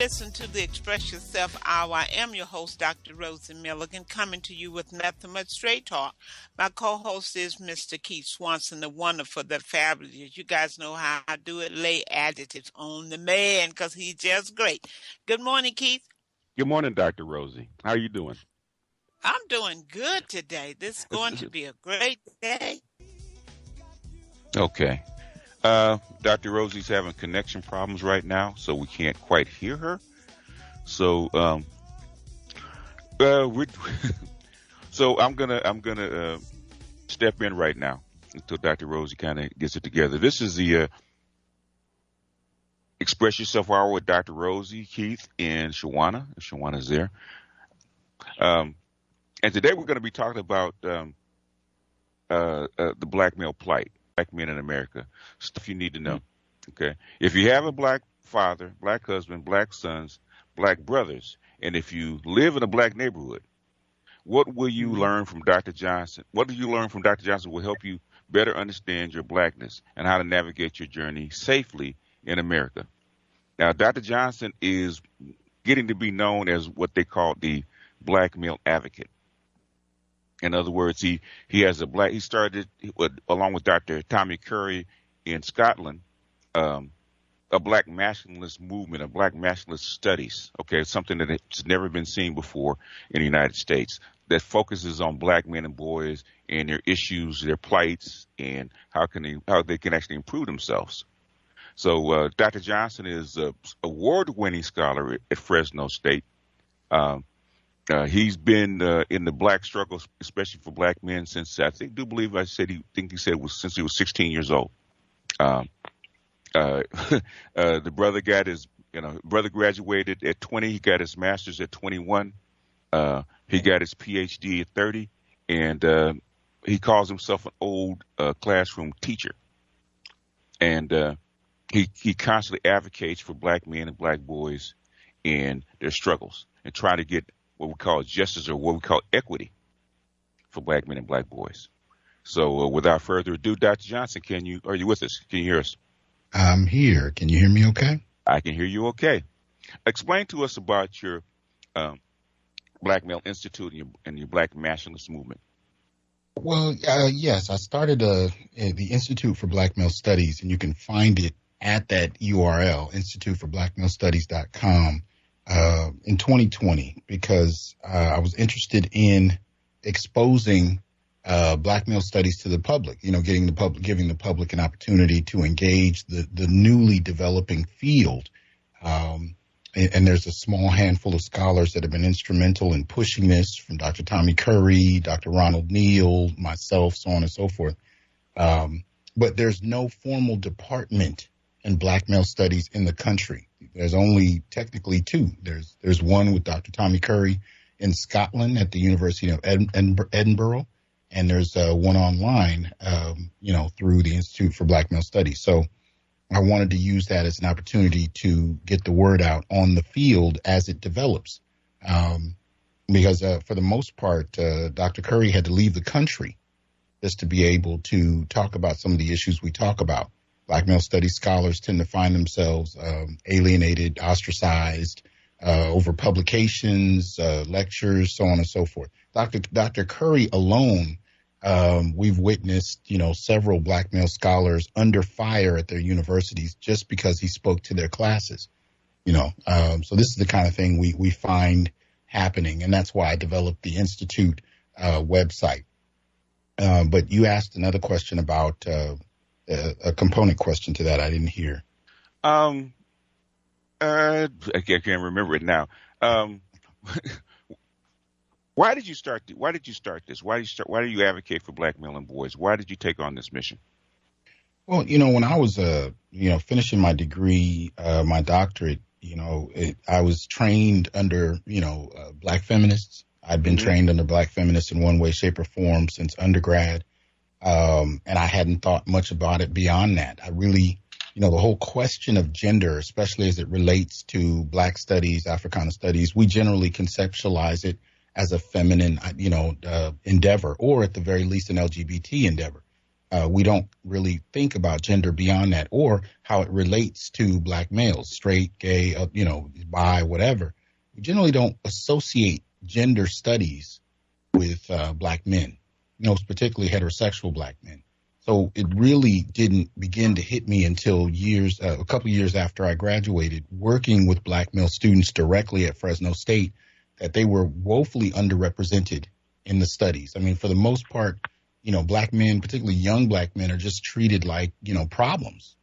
Listen to the Express Yourself Hour. I am your host, Dr. Rosie Milligan, coming to you with nothing but straight talk. My co-host is Mr. Keith Swanson, the wonderful, the fabulous. You guys know how I do it. Lay adjectives on the man because he's just great. Good morning, Keith. Good morning, Dr. Rosie. How are you doing? I'm doing good today. This is going to be a great day. Okay. Dr. Rosie's having connection problems right now, so we can't quite hear her. So, so I'm gonna step in right now until Dr. Rosie kind of gets it together. This is the Express Yourself Hour with Dr. Rosie, Keith, and Shawana. Shawana's there. And today we're going to be talking about the black male plight. Black men in America, stuff you need to know. Okay, if you have a black father, black husband, black sons, black brothers, and if you live in a black neighborhood, what will you learn from Dr. Johnson? What did you learn from Dr. Johnson will help you better understand your blackness and how to navigate your journey safely in America. Now, Dr. Johnson is getting to be known as what they call the black male advocate. In other words, he started along with Dr. Tommy Curry in Scotland, a black masculinist movement, a black masculinist studies. Okay, it's something that has never been seen before in the United States that focuses on black men and boys and their issues, their plights, and how they can actually improve themselves. So Dr. Johnson is an award-winning scholar at Fresno State. He's been in the black struggle, especially for black men, since since he was 16 years old. The brother brother graduated at 20. He got his master's at 21. He got his PhD at 30, and he calls himself an old classroom teacher. And he constantly advocates for black men and black boys and their struggles and try to get what we call justice or what we call equity for black men and black boys. So without further ado, Dr. Johnson, are you with us? Can you hear us? I'm here. Can you hear me okay? I can hear you okay. Explain to us about your Black Male Institute and your Black Nationalist movement. Well, yes, I started the Institute for Black Male Studies, and you can find it at that URL, instituteforblackmalestudies.com. In 2020, because I was interested in exposing black male studies to the public, giving the public an opportunity to engage the newly developing field. And there's a small handful of scholars that have been instrumental in pushing this, from Dr. Tommy Curry, Dr. Ronald Neal, myself, so on and so forth. But there's no formal department in black male studies in the country. There's only technically two. There's one with Dr. Tommy Curry in Scotland at the University of Edinburgh, and there's one online, through the Institute for Black Male Studies. So I wanted to use that as an opportunity to get the word out on the field as it develops, because for the most part, Dr. Curry had to leave the country just to be able to talk about some of the issues we talk about. Black male studies scholars tend to find themselves alienated, ostracized over publications, lectures, so on and so forth. Dr. Curry alone, we've witnessed, several black male scholars under fire at their universities just because he spoke to their classes. So this is the kind of thing we find happening, and that's why I developed the Institute website. But you asked another question about a component question to that I didn't hear. I can't remember it now. Why did you start this? Why do you advocate for black men and boys? Why did you take on this mission? Well, when I was finishing my degree, my doctorate, I was trained under black feminists. I'd been trained under black feminists in one way, shape, or form since undergrad. And I hadn't thought much about it beyond that. I really, the whole question of gender, especially as it relates to black studies, Africana studies, we generally conceptualize it as a feminine, endeavor, or at the very least an LGBT endeavor. We don't really think about gender beyond that, or how it relates to black males, straight, gay, bi, whatever. We generally don't associate gender studies with black men, particularly heterosexual black men. So it really didn't begin to hit me until a couple years after I graduated, working with black male students directly at Fresno State, that they were woefully underrepresented in the studies. I mean, for the most part, black men, particularly young black men, are just treated like, problems.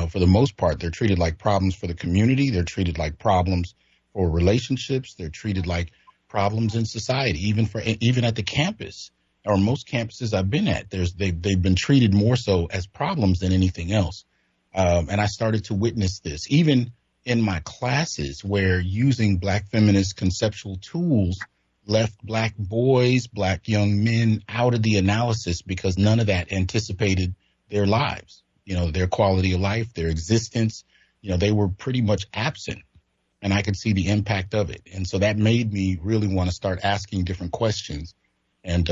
For the most part, they're treated like problems for the community. They're treated like problems for relationships. They're treated like problems in society, even at the campus, or most campuses I've been at. They've been treated more so as problems than anything else. And I started to witness this even in my classes, where using black feminist conceptual tools left black boys, black young men out of the analysis, because none of that anticipated their lives, their quality of life, their existence. They were pretty much absent, and I could see the impact of it. And so that made me really want to start asking different questions and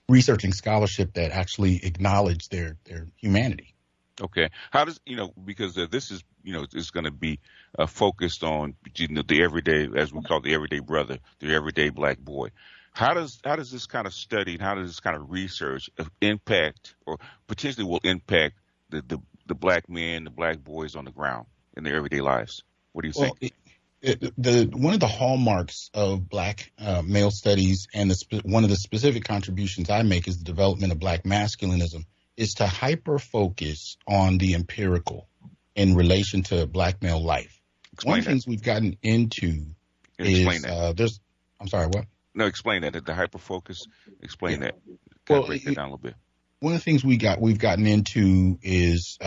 researching scholarship that actually acknowledged their humanity. Okay. How does, because this is, it's going to be focused on the everyday, as we call the everyday brother, the everyday black boy. How does this kind of study and how does this kind of research impact, or potentially will impact, the black men, the black boys on the ground in their everyday lives? What do you think? One of the hallmarks of black male studies, and one of the specific contributions I make, is the development of black masculinism, is to hyper focus on the empirical in relation to black male life. One of the things we've gotten into is I'm sorry, what? No, explain that. The hyper focus. Explain that. Break that down a little bit. One of the things we've gotten into is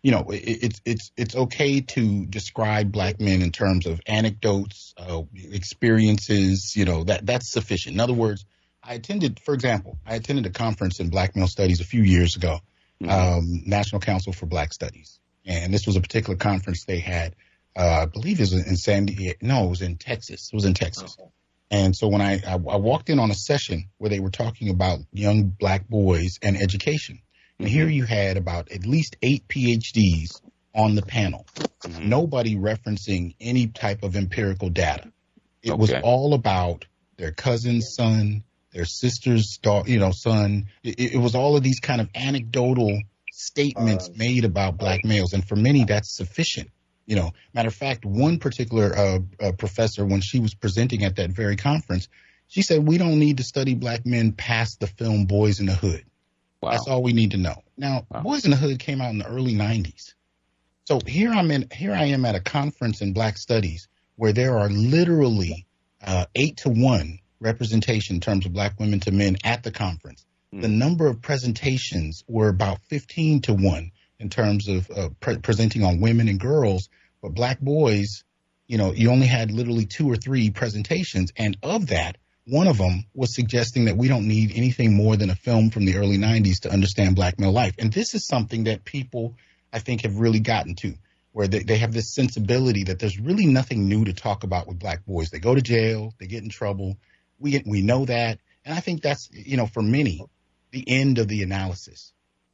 it's okay to describe black men in terms of anecdotes, experiences. That's sufficient. In other words, I attended a conference in Black Male Studies a few years ago, National Council for Black Studies. And this was a particular conference they had, I believe it was in San Diego. No, it was in Texas. It was in Texas. Okay. And so when I walked in on a session where they were talking about young black boys and education, and here you had about at least 8 PhDs on the panel, nobody referencing any type of empirical data. It was all about their cousin's son, their sister's son. It was all of these kind of anecdotal statements made about black males. And for many, that's sufficient. Matter of fact, one particular professor, when she was presenting at that very conference, she said, we don't need to study black men past the film Boys in the Hood. Wow. That's all we need to know. Now, Boys in the Hood came out in the early 90s. So here I am at a conference in Black Studies where there are literally 8-to-1 representation in terms of black women to men at the conference. The number of presentations were about 15-to-1 in terms of presenting on women and girls, but black boys, you only had literally 2 or 3 presentations, and of that, one of them was suggesting that we don't need anything more than a film from the early 90s to understand black male life. And this is something that people, I think, have really gotten to, where they have this sensibility that there's really nothing new to talk about with black boys. They go to jail, they get in trouble. We know that. And I think that's, for many, the end of the analysis.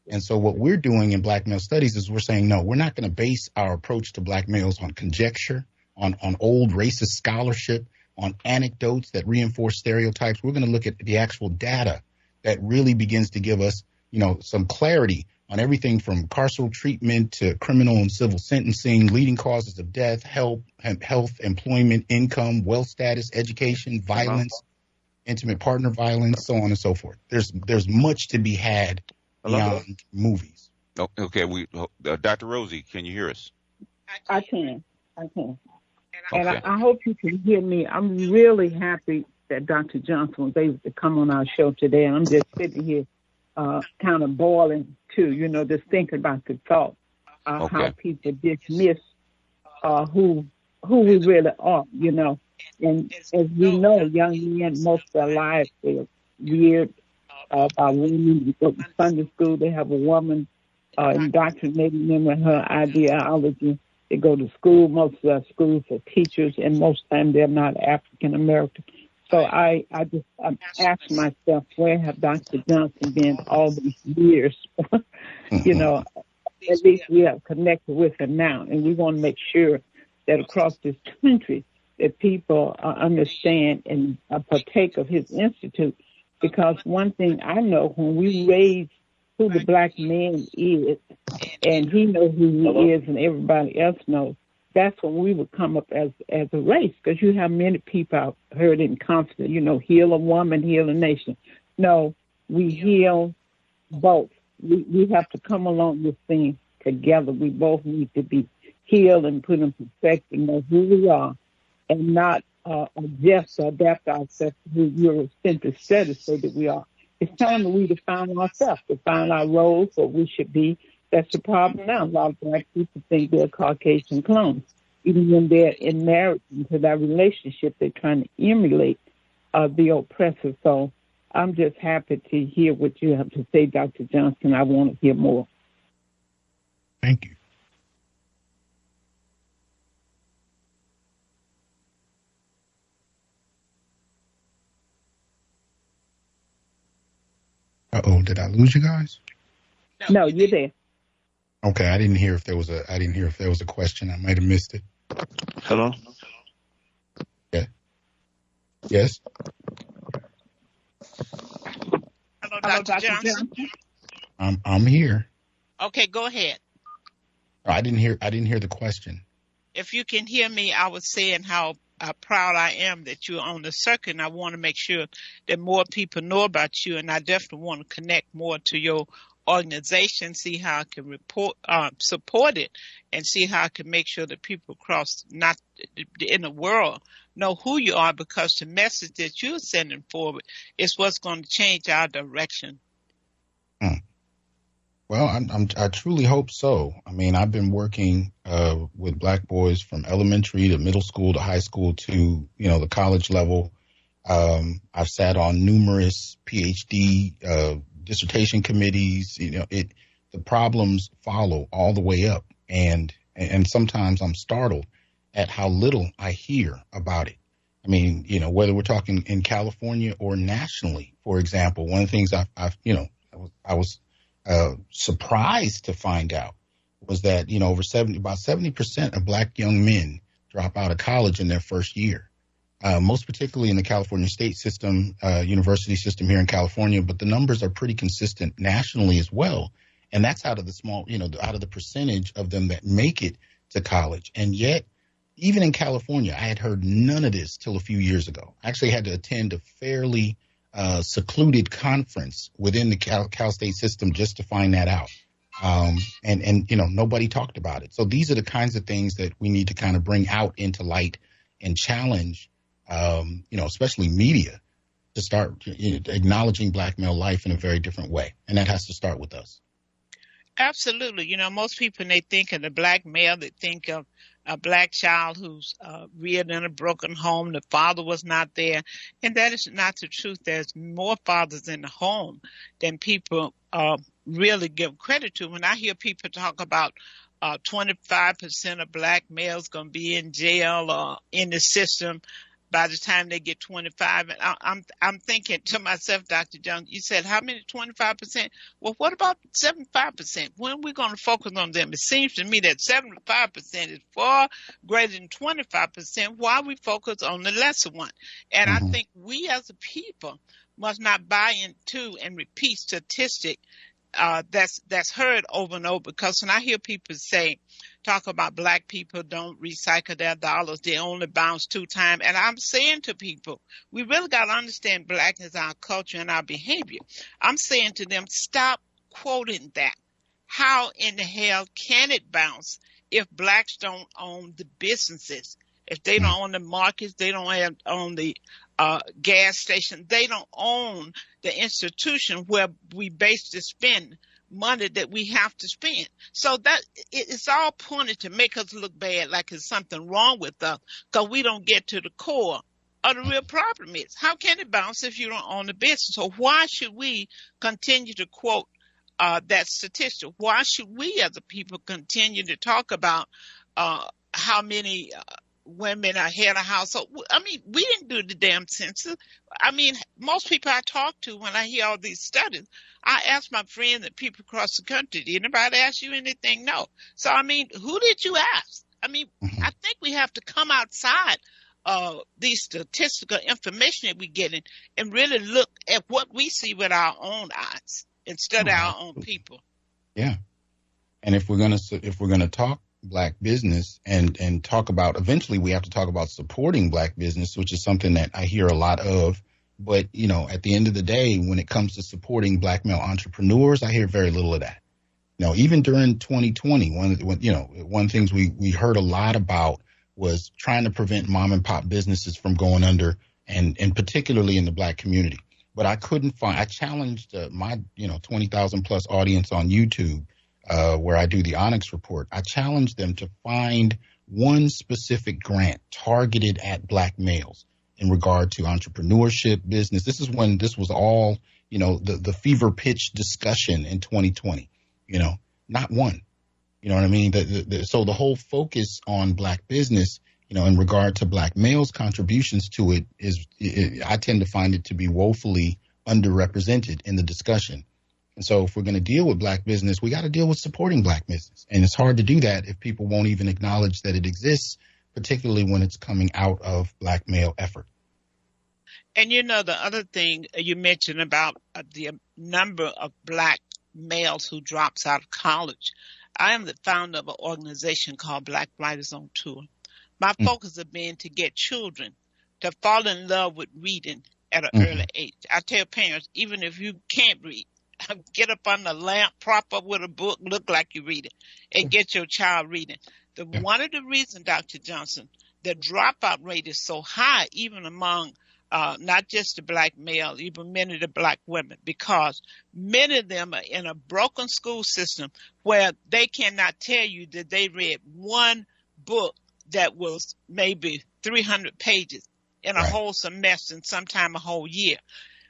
And so what we're doing in Black Male Studies is we're saying, no, we're not going to base our approach to black males on conjecture, on old racist scholarship, on anecdotes that reinforce stereotypes. We're going to look at the actual data that really begins to give us, some clarity on everything from carceral treatment to criminal and civil sentencing, leading causes of death, health, employment, income, wealth status, education, violence, intimate partner violence, so on and so forth. There's much to be had beyond movies. Oh, okay, Dr. Rosie, can you hear us? I can. Okay. And I hope you can hear me. I'm really happy that Dr. Johnson was able to come on our show today. And I'm just sitting here kind of boiling, too, just thinking about the thought, how people dismiss who we really are, And as we know, young men, most of their lives, they're reared by women. You go to Sunday school, they have a woman indoctrinating them with her ideology. They go to school, most of our schools are teachers, and most of the time they're not African American. So I asked myself, where have Dr. Johnson been all these years? You know, at least we have connected with him now, and we want to make sure that across this country that people understand and partake of his institute. Because one thing I know, when we raise who the black man is, and he knows who he is, and everybody else knows, that's when we would come up as a race. Because you have many people, I've heard in constant, you know, heal a woman, heal a nation. No, we heal both. We have to come along this thing together. We both need to be healed and put in perspective, know who we are, and not adjust or adapt ourselves to who Eurocentric studies say that we are. It's time that we define ourselves, define our roles, what we should be. That's the problem now. A lot of black people think they're Caucasian clones. Even when they're in marriage into that relationship, they're trying to emulate the oppressor. So I'm just happy to hear what you have to say, Dr. Johnson. I want to hear more. Thank you. Uh-oh, did I lose you guys? No, you're there. Okay, I didn't hear if there was a question. I might have missed it. Hello? Yeah. Yes. Hello, Dr. Johnson. I'm here. Okay, go ahead. I didn't hear the question. If you can hear me, I was saying how proud I am that you're on the circuit, and I want to make sure that more people know about you, and I definitely want to connect more to your organization, see how I can support it, and see how I can make sure that people across, not in the world, know who you are, because the message that you're sending forward is what's going to change our direction. Well, I truly hope so. I mean, I've been working with black boys from elementary to middle school to high school to, the college level. I've sat on numerous PhD dissertation committees. The problems follow all the way up, and sometimes I'm startled at how little I hear about it. I mean, whether we're talking in California or nationally, for example, one of the things I was surprised to find out was that, about 70% of black young men drop out of college in their first year, most particularly in the California state system, university system here in California. But the numbers are pretty consistent nationally as well. And that's out of the small, out of the percentage of them that make it to college. And yet, even in California, I had heard none of this till a few years ago. I actually had to attend a fairly secluded conference within the Cal State system just to find that out. And nobody talked about it. So these are the kinds of things that we need to kind of bring out into light and challenge, especially media, to start acknowledging black male life in a very different way. And that has to start with us. Absolutely. Most people, when they think of the black male, they think of a black child who's reared in a broken home. The father was not there. And that is not the truth. There's more fathers in the home than people really give credit to. When I hear people talk about 25% of black males going to be in jail or in the system by the time they get 25. And I'm thinking to myself, Dr. Jones, you said how many 25%? Well, what about 75%? When are we going to focus on them? It seems to me that 75% is far greater than 25%. Why we focus on the lesser one? And I think we as a people must not buy into and repeat statistic that's heard over and over. Because when I hear people talk about black people don't recycle their dollars, they only bounce 2 times. And I'm saying to people, we really got to understand blackness, our culture, and our behavior. I'm saying to them, stop quoting that. How in the hell can it bounce if blacks don't own the businesses? If they don't own the markets, they don't own the gas station, they don't own the institution where we base the spend money that we have to spend. So that it's all pointed to make us look bad, like there's something wrong with us, because we don't get to the core of the real problem is. How can it bounce if you don't own the business? So why should we continue to quote that statistic? Why should we as a people continue to talk about how many women are head of household. I mean, we didn't do the damn census. I mean, most people I talk to when I hear all these studies, I ask my friends and people across the country, did anybody ask you anything? No. So, I mean, who did you ask? I mean, I think we have to come outside these statistical information that we're getting and really look at what we see with our own eyes instead of our own people. Yeah. And if we're gonna talk Black business and talk about, eventually we have to talk about supporting Black business, which is something that I hear a lot of. But, you know, at the end of the day, when it comes to supporting Black male entrepreneurs, I hear very little of that. You know, even during 2020, one of the things we heard a lot about was trying to prevent mom and pop businesses from going under, and particularly in the Black community. But I challenged my 20,000 plus audience on YouTube, where I do the Onyx Report. I challenged them to find one specific grant targeted at Black males in regard to entrepreneurship, business. This is when this was all, the fever pitch discussion in 2020, not one. You know what I mean? So the whole focus on Black business, in regard to Black males' contributions to it I tend to find it to be woefully underrepresented in the discussion. And so if we're going to deal with Black business, we got to deal with supporting Black business. And it's hard to do that if people won't even acknowledge that it exists, particularly when it's coming out of Black male effort. And the other thing you mentioned about the number of Black males who drops out of college. I am the founder of an organization called Black Writers on Tour. My focus has been to get children to fall in love with reading at an early age. I tell parents, even if you can't read, get up on the lamp, prop up with a book, look like you read it, and get your child reading. One of the reasons, Dr. Johnson, the dropout rate is so high, even among not just the Black male, even many of the Black women, because many of them are in a broken school system where they cannot tell you that they read one book that was maybe 300 pages in a whole semester and sometime a whole year.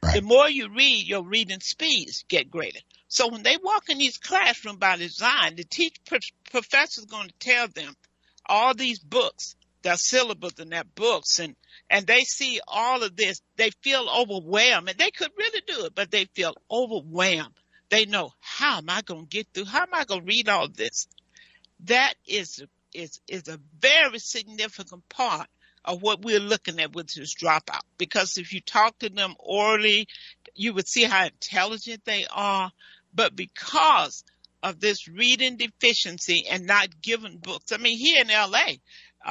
Right. The more you read, your reading speeds get greater. So when they walk in these classrooms by design, the professor's going to tell them all these books, their syllabus and their books, and they see all of this, they feel overwhelmed, and they could really do it, but they feel overwhelmed. They know, how am I going to get through? How am I going to read all this? That is a very significant part of what we're looking at with this dropout. Because if you talk to them orally, you would see how intelligent they are. But because of this reading deficiency and not giving books, I mean, here in L.A.,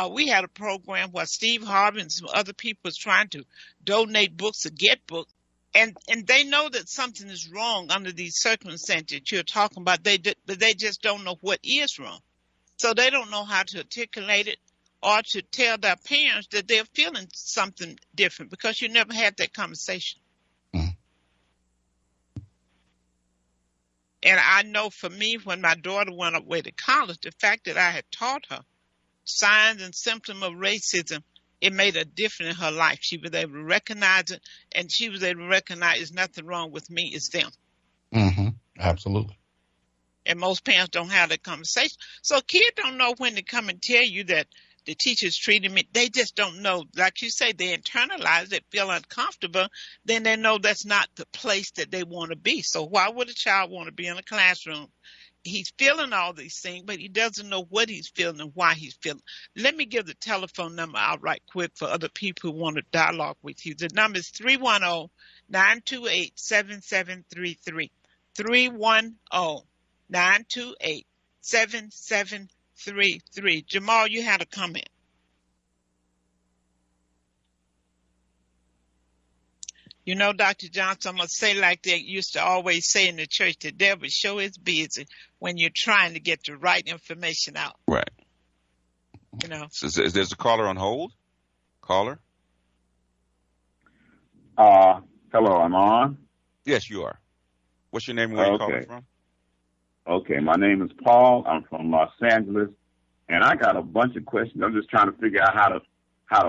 we had a program where Steve Harvey and some other people was trying to donate books or get books. And they know that something is wrong under these circumstances you're talking about, but they just don't know what is wrong. So they don't know how to articulate it or to tell their parents that they're feeling something different because you never had that conversation. And I know for me, when my daughter went away to college, the fact that I had taught her signs and symptoms of racism, it made a difference in her life. She was able to recognize it, and she was able to recognize there's nothing wrong with me, it's them. Absolutely. And most parents don't have that conversation. So kids don't know when to come and tell you that the teacher's treating me. They just don't know. Like you say, they internalize it, feel uncomfortable. Then they know that's not the place that they want to be. So why would a child want to be in a classroom? He's feeling all these things, but he doesn't know what he's feeling and why he's feeling. Let me give the telephone number out right quick for other people who want to dialogue with you. The number is 310-928-7733. 310-928-7733. Jamal, you had a comment. You know, Dr. Johnson, I'm going to say like they used to always say in the church, the devil sure is busy when you're trying to get the right information out. Right. So is there's a caller on hold? Caller? Hello, I'm on? Yes, you are. What's your name and where are you calling from? Okay, my name is Paul. I'm from Los Angeles, and I got a bunch of questions. I'm just trying to figure out how to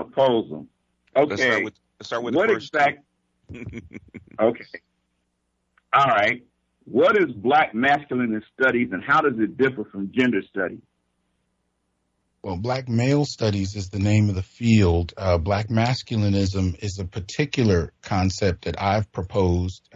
pose them. Okay. Let's start with what the first exact? Okay. All right. What is Black masculinist studies, and how does it differ from gender studies? Well, Black male studies is the name of the field. Black masculinism is a particular concept that I've proposed,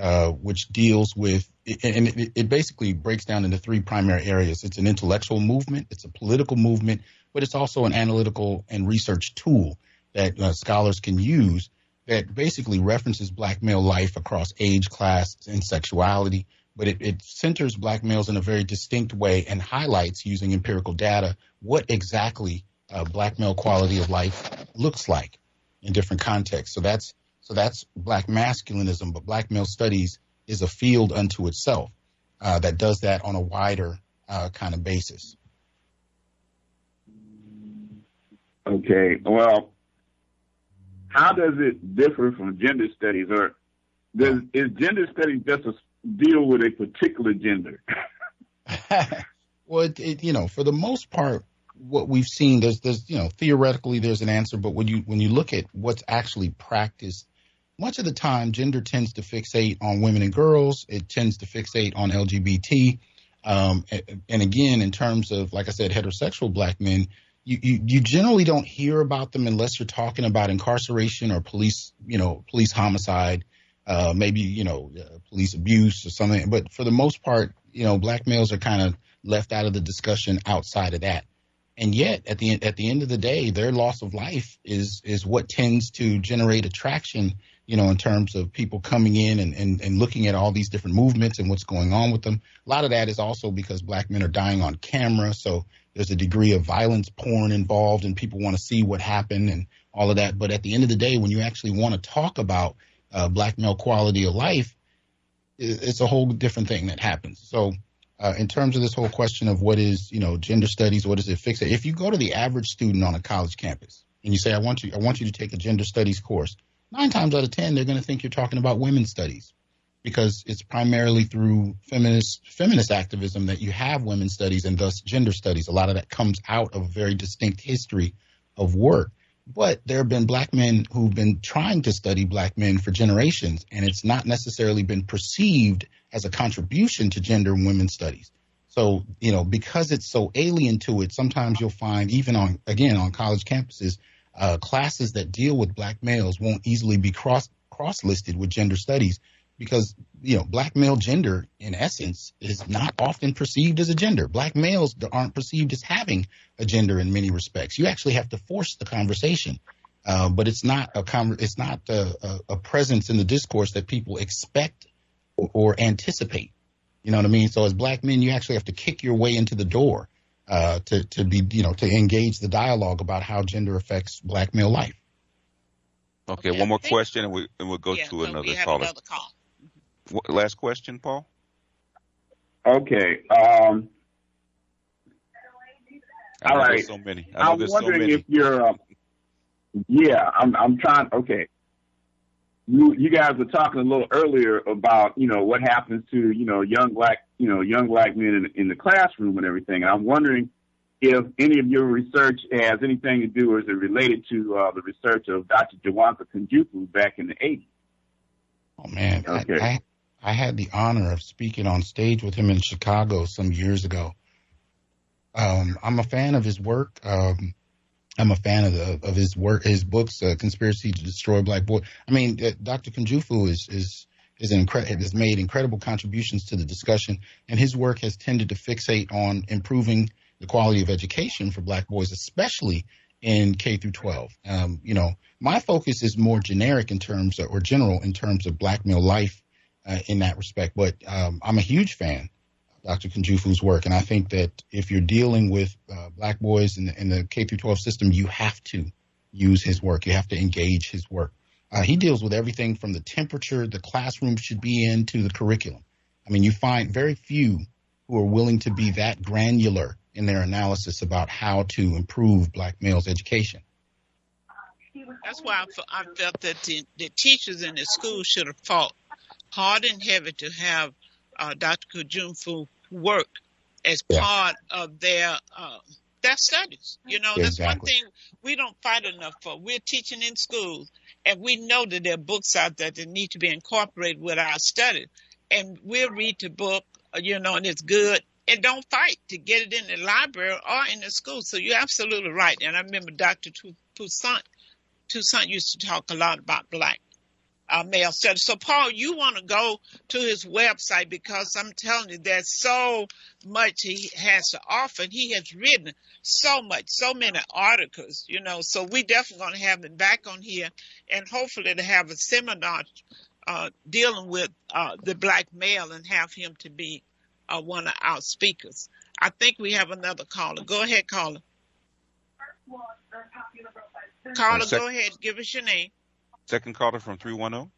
which deals with, and it basically breaks down into three primary areas. It's an intellectual movement, it's a political movement, but it's also an analytical and research tool that scholars can use that basically references Black male life across age, class, and sexuality. But it centers Black males in a very distinct way and highlights, using empirical data, what exactly Black male quality of life looks like in different contexts. So that's Black masculinism, but Black male studies is a field unto itself that does that on a wider kind of basis. Okay, well, how does it differ from gender studies, or is gender studies just deal with a particular gender? Well, for the most part, what we've seen, there's theoretically there's an answer, but when you look at what's actually practiced, much of the time gender tends to fixate on women and girls. It tends to fixate on LGBT. And again, in terms of, like I said, heterosexual Black men, you generally don't hear about them unless you're talking about incarceration or police homicide, maybe, police abuse or something. But for the most part, Black males are kind of left out of the discussion outside of that. And yet, at the end of the day, their loss of life is what tends to generate attraction, in terms of people coming in and looking at all these different movements and what's going on with them. A lot of that is also because Black men are dying on camera. So there's a degree of violence porn involved, and people want to see what happened and all of that. But at the end of the day, when you actually want to talk about Black male quality of life, it's a whole different thing that happens. So in terms of this whole question of what is, gender studies, what does it fix? If you go to the average student on a college campus and you say, I want you to take a gender studies course, 9 times out of 10, they're going to think you're talking about women's studies, because it's primarily through feminist activism that you have women's studies and thus gender studies. A lot of that comes out of a very distinct history of work. But there have been Black men who've been trying to study Black men for generations, and it's not necessarily been perceived as a contribution to gender and women's studies. So, because it's so alien to it, sometimes you'll find, even on college campuses, classes that deal with Black males won't easily be cross-listed with gender studies, because, Black male gender, in essence, is not often perceived as a gender. Black males aren't perceived as having a gender in many respects. You actually have to force the conversation, but it's not a presence in the discourse that people expect or anticipate. You know what I mean? So as Black men, you actually have to kick your way into the door to engage the dialogue about how gender affects Black male life. Okay, one more question, and we'll go to another caller. Another call. Last question, Paul. Okay. All right. So many. I'm wondering if you're. I'm trying. Okay. You guys were talking a little earlier about what happens to young black men in the classroom and everything. And I'm wondering if any of your research has anything to do, or is it related to the research of Dr. Johnson Phd back in the 80s? Oh man, okay. I had the honor of speaking on stage with him in Chicago some years ago. I'm a fan of his work. I'm a fan of his work, his books, Conspiracy to Destroy Black Boys. I mean, Dr. Kunjufu has made incredible contributions to the discussion, and his work has tended to fixate on improving the quality of education for Black boys, especially in K through 12. My focus is more generic general in terms of Black male life in that respect. But I'm a huge fan of Dr. Kunjufu's work, and I think that if you're dealing with Black boys in the K through 12 system, you have to use his work. You have to engage his work. He deals with everything from the temperature the classroom should be in to the curriculum. I mean, you find very few who are willing to be that granular in their analysis about how to improve Black males' education. That's why I felt that the teachers in the school should have fought hard and heavy to have Dr. Kunjufu work as part of their studies. That's one thing we don't fight enough for. We're teaching in schools, and we know that there are books out there that need to be incorporated with our studies. And we'll read the book, and it's good, and don't fight to get it in the library or in the school. So you're absolutely right. And I remember Dr. Toussaint used to talk a lot about black male studies. So, Paul, you want to go to his website, because I'm telling you, there's so much he has to offer. And he has written so much, so many articles, so we definitely going to have him back on here, and hopefully to have a seminar dealing with the black male, and have him to be one of our speakers. I think we have another caller. Go ahead, caller. Caller, go ahead. Give us your name. Second caller from 310.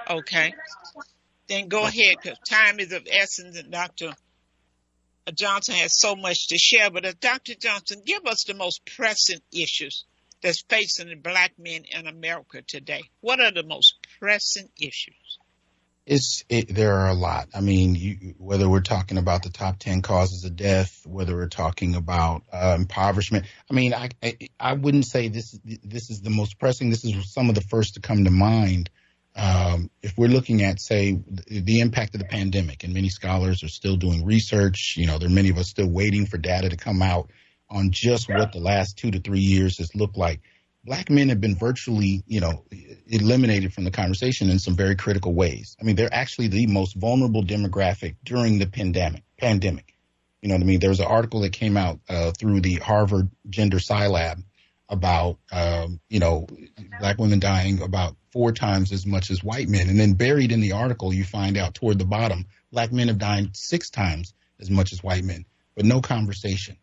Okay. Then go ahead, because time is of essence, and Dr. Johnson has so much to share. But Dr. Johnson, give us the most pressing issues that's facing the black men in America today. What are the most pressing issues? There are a lot. I mean, whether we're talking about the top 10 causes of death, whether we're talking about impoverishment. I mean, I wouldn't say this is the most pressing. This is some of the first to come to mind. If we're looking at, say, the impact of the pandemic, and many scholars are still doing research, there are many of us still waiting for data to come out on just what the last 2 to 3 years has looked like. Black men have been virtually, eliminated from the conversation in some very critical ways. I mean, they're actually the most vulnerable demographic during the pandemic. You know what I mean? There was an article that came out through the Harvard Gender Sci Lab about, black women dying about 4 times as much as white men. And then buried in the article, you find out toward the bottom, black men have died 6 times as much as white men, but no conversation.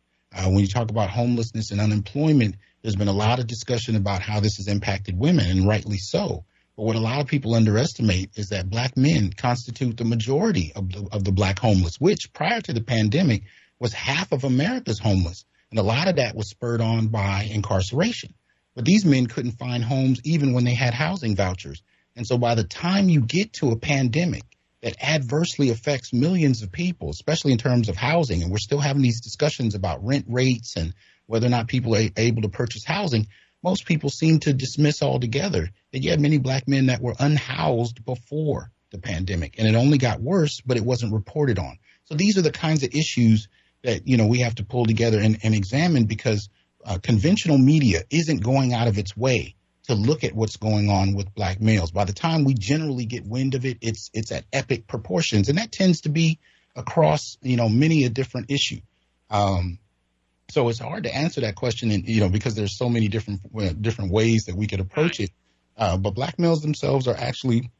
When you talk about homelessness and unemployment, there's been a lot of discussion about how this has impacted women, and rightly so. But what a lot of people underestimate is that black men constitute the majority of the black homeless, which prior to the pandemic was half of America's homeless. And a lot of that was spurred on by incarceration. But these men couldn't find homes even when they had housing vouchers. And so by the time you get to a pandemic that adversely affects millions of people, especially in terms of housing, and we're still having these discussions about rent rates and whether or not people are able to purchase housing, most people seem to dismiss altogether that you had many black men that were unhoused before the pandemic, and it only got worse, but it wasn't reported on. So these are the kinds of issues that, we have to pull together and examine, because conventional media isn't going out of its way to look at what's going on with black males. By the time we generally get wind of it, it's at epic proportions, and that tends to be across, many a different issue. So it's hard to answer that question, and because there's so many different ways that we could approach it. But black males themselves are actually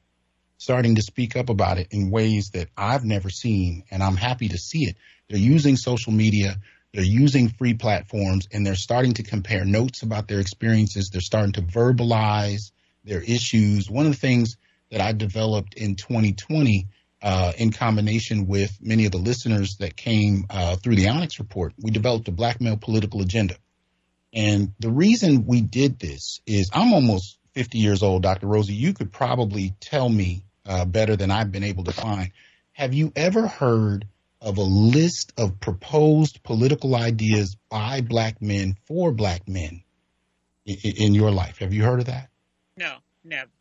starting to speak up about it in ways that I've never seen, and I'm happy to see it. They're using social media, they're using free platforms, and they're starting to compare notes about their experiences. They're starting to verbalize their issues. One of the things that I developed in 2020 in combination with many of the listeners that came through the Onyx Report, we developed a black male political agenda. And the reason we did this is I'm almost 50 years old, Dr. Rosie. You could probably tell me better than I've been able to find. Have you ever heard of a list of proposed political ideas by black men for black men in your life? Have you heard of that? No, never.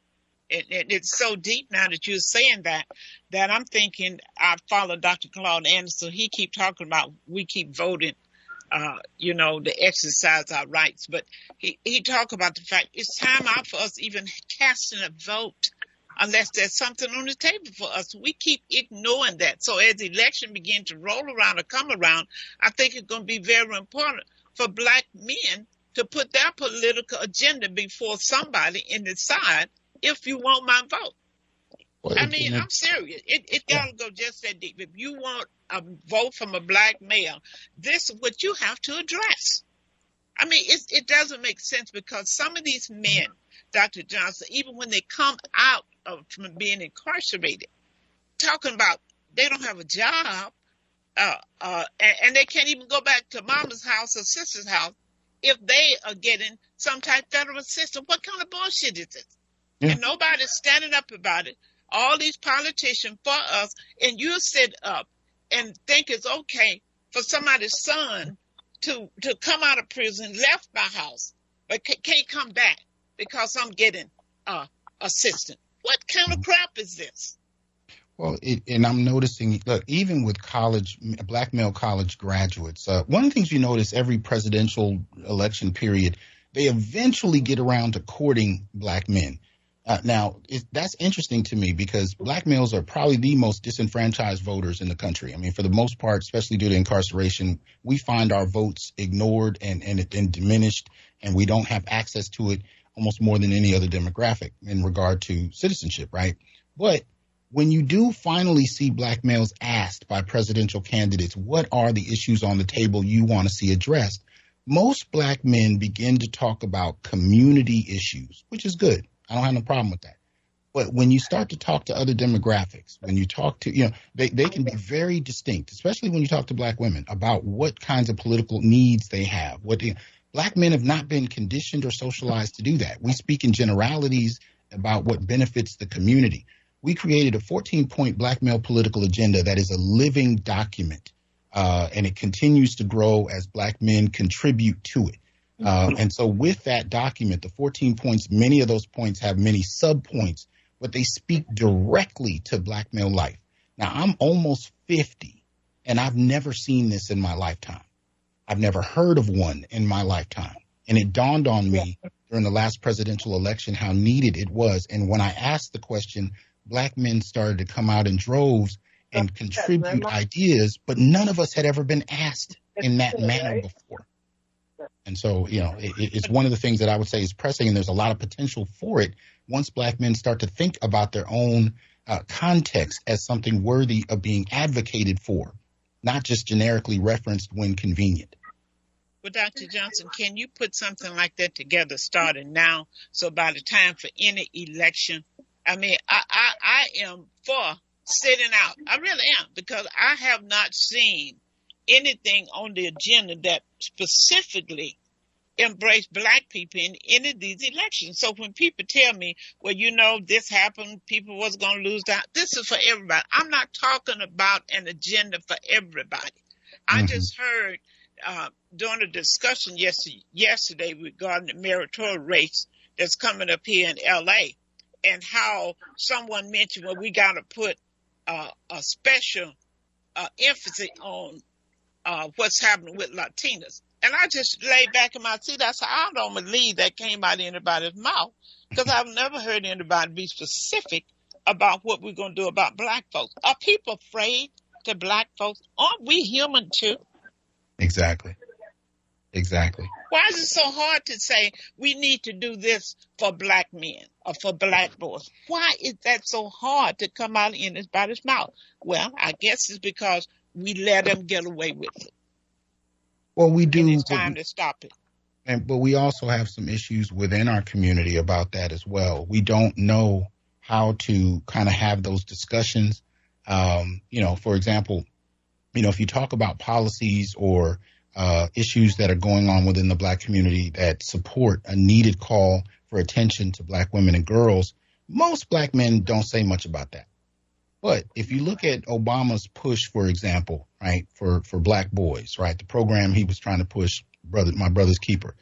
It's so deep now that you're saying that I'm thinking, I follow Dr. Claude Anderson. He keep talking about we keep voting, to exercise our rights. But he talk about the fact it's time out for us even casting a vote unless there's something on the table for us. We keep ignoring that. So as the election begin to roll around or come around, I think it's going to be very important for black men to put their political agenda before somebody and decide if you want my vote. Well, I'm serious. It gotta go just that deep. If you want a vote from a black male, this is what you have to address. I mean, it doesn't make sense, because some of these men, Dr. Johnson, even when they come out from being incarcerated, talking about they don't have a job, and they can't even go back to mama's house or sister's house if they are getting some type of federal assistance. What kind of bullshit is this? Yeah. And nobody's standing up about it. All these politicians for us, and you sit up and think it's okay for somebody's son to come out of prison, left my house, but can't come back because I'm getting assistance. What kind of crap is this? Well, and I'm noticing, look, even with black male college graduates, one of the things you notice every presidential election period, they eventually get around to courting black men. Now, that's interesting to me because black males are probably the most disenfranchised voters in the country. I mean, for the most part, especially due to incarceration, we find our votes ignored and diminished, and we don't have access to it almost more than any other demographic in regard to citizenship, right? But when you do finally see black males asked by presidential candidates, what are the issues on the table you want to see addressed? Most black men begin to talk about community issues, which is good. I don't have no problem with that. But when you start to talk to other demographics, when you talk to, they can be very distinct, especially when you talk to black women about what kinds of political needs they have. Black men have not been conditioned or socialized to do that. We speak in generalities about what benefits the community. We created a 14-point black male political agenda that is a living document, and it continues to grow as black men contribute to it. And so with that document, the 14 points, many of those points have many sub-points, but they speak directly to black male life. Now, I'm almost 50, and I've never seen this in my lifetime. I've never heard of one in my lifetime. And it dawned on me during the last presidential election how needed it was. And when I asked the question, black men started to come out in droves and contribute ideas, but none of us had ever been asked in that manner before. And so, it's one of the things that I would say is pressing, and there's a lot of potential for it once black men start to think about their own context as something worthy of being advocated for, not just generically referenced when convenient. Well, Dr. Johnson, can you put something like that together starting now so by the time for any election, I mean, I am for sitting out. I really am, because I have not seen anything on the agenda that specifically embrace black people in any of these elections. So when people tell me, well, this happened, people was going to lose out, this is for everybody. I'm not talking about an agenda for everybody. I just heard during a discussion yesterday regarding the mayoral race that's coming up here in L.A., and how someone mentioned, well, we got to put a special emphasis on what's happening with Latinas. And I just laid back in my seat. I said, I don't believe that came out of anybody's mouth, because I've never heard anybody be specific about what we're going to do about black folks. Are people afraid to black folks? Aren't we human too? Exactly. Why is it so hard to say we need to do this for black men or for black boys? Why is that so hard to come out in anybody's mouth? Well, I guess it's because we let them get away with it. Well, we do. And it's time to stop it. But we also have some issues within our community about that as well. We don't know how to kind of have those discussions. For example, if you talk about policies or issues that are going on within the black community that support a needed call for attention to black women and girls, most black men don't say much about that. But if you look at Obama's push, for example, right, for black boys, right, the program he was trying to push, My Brother's Keeper,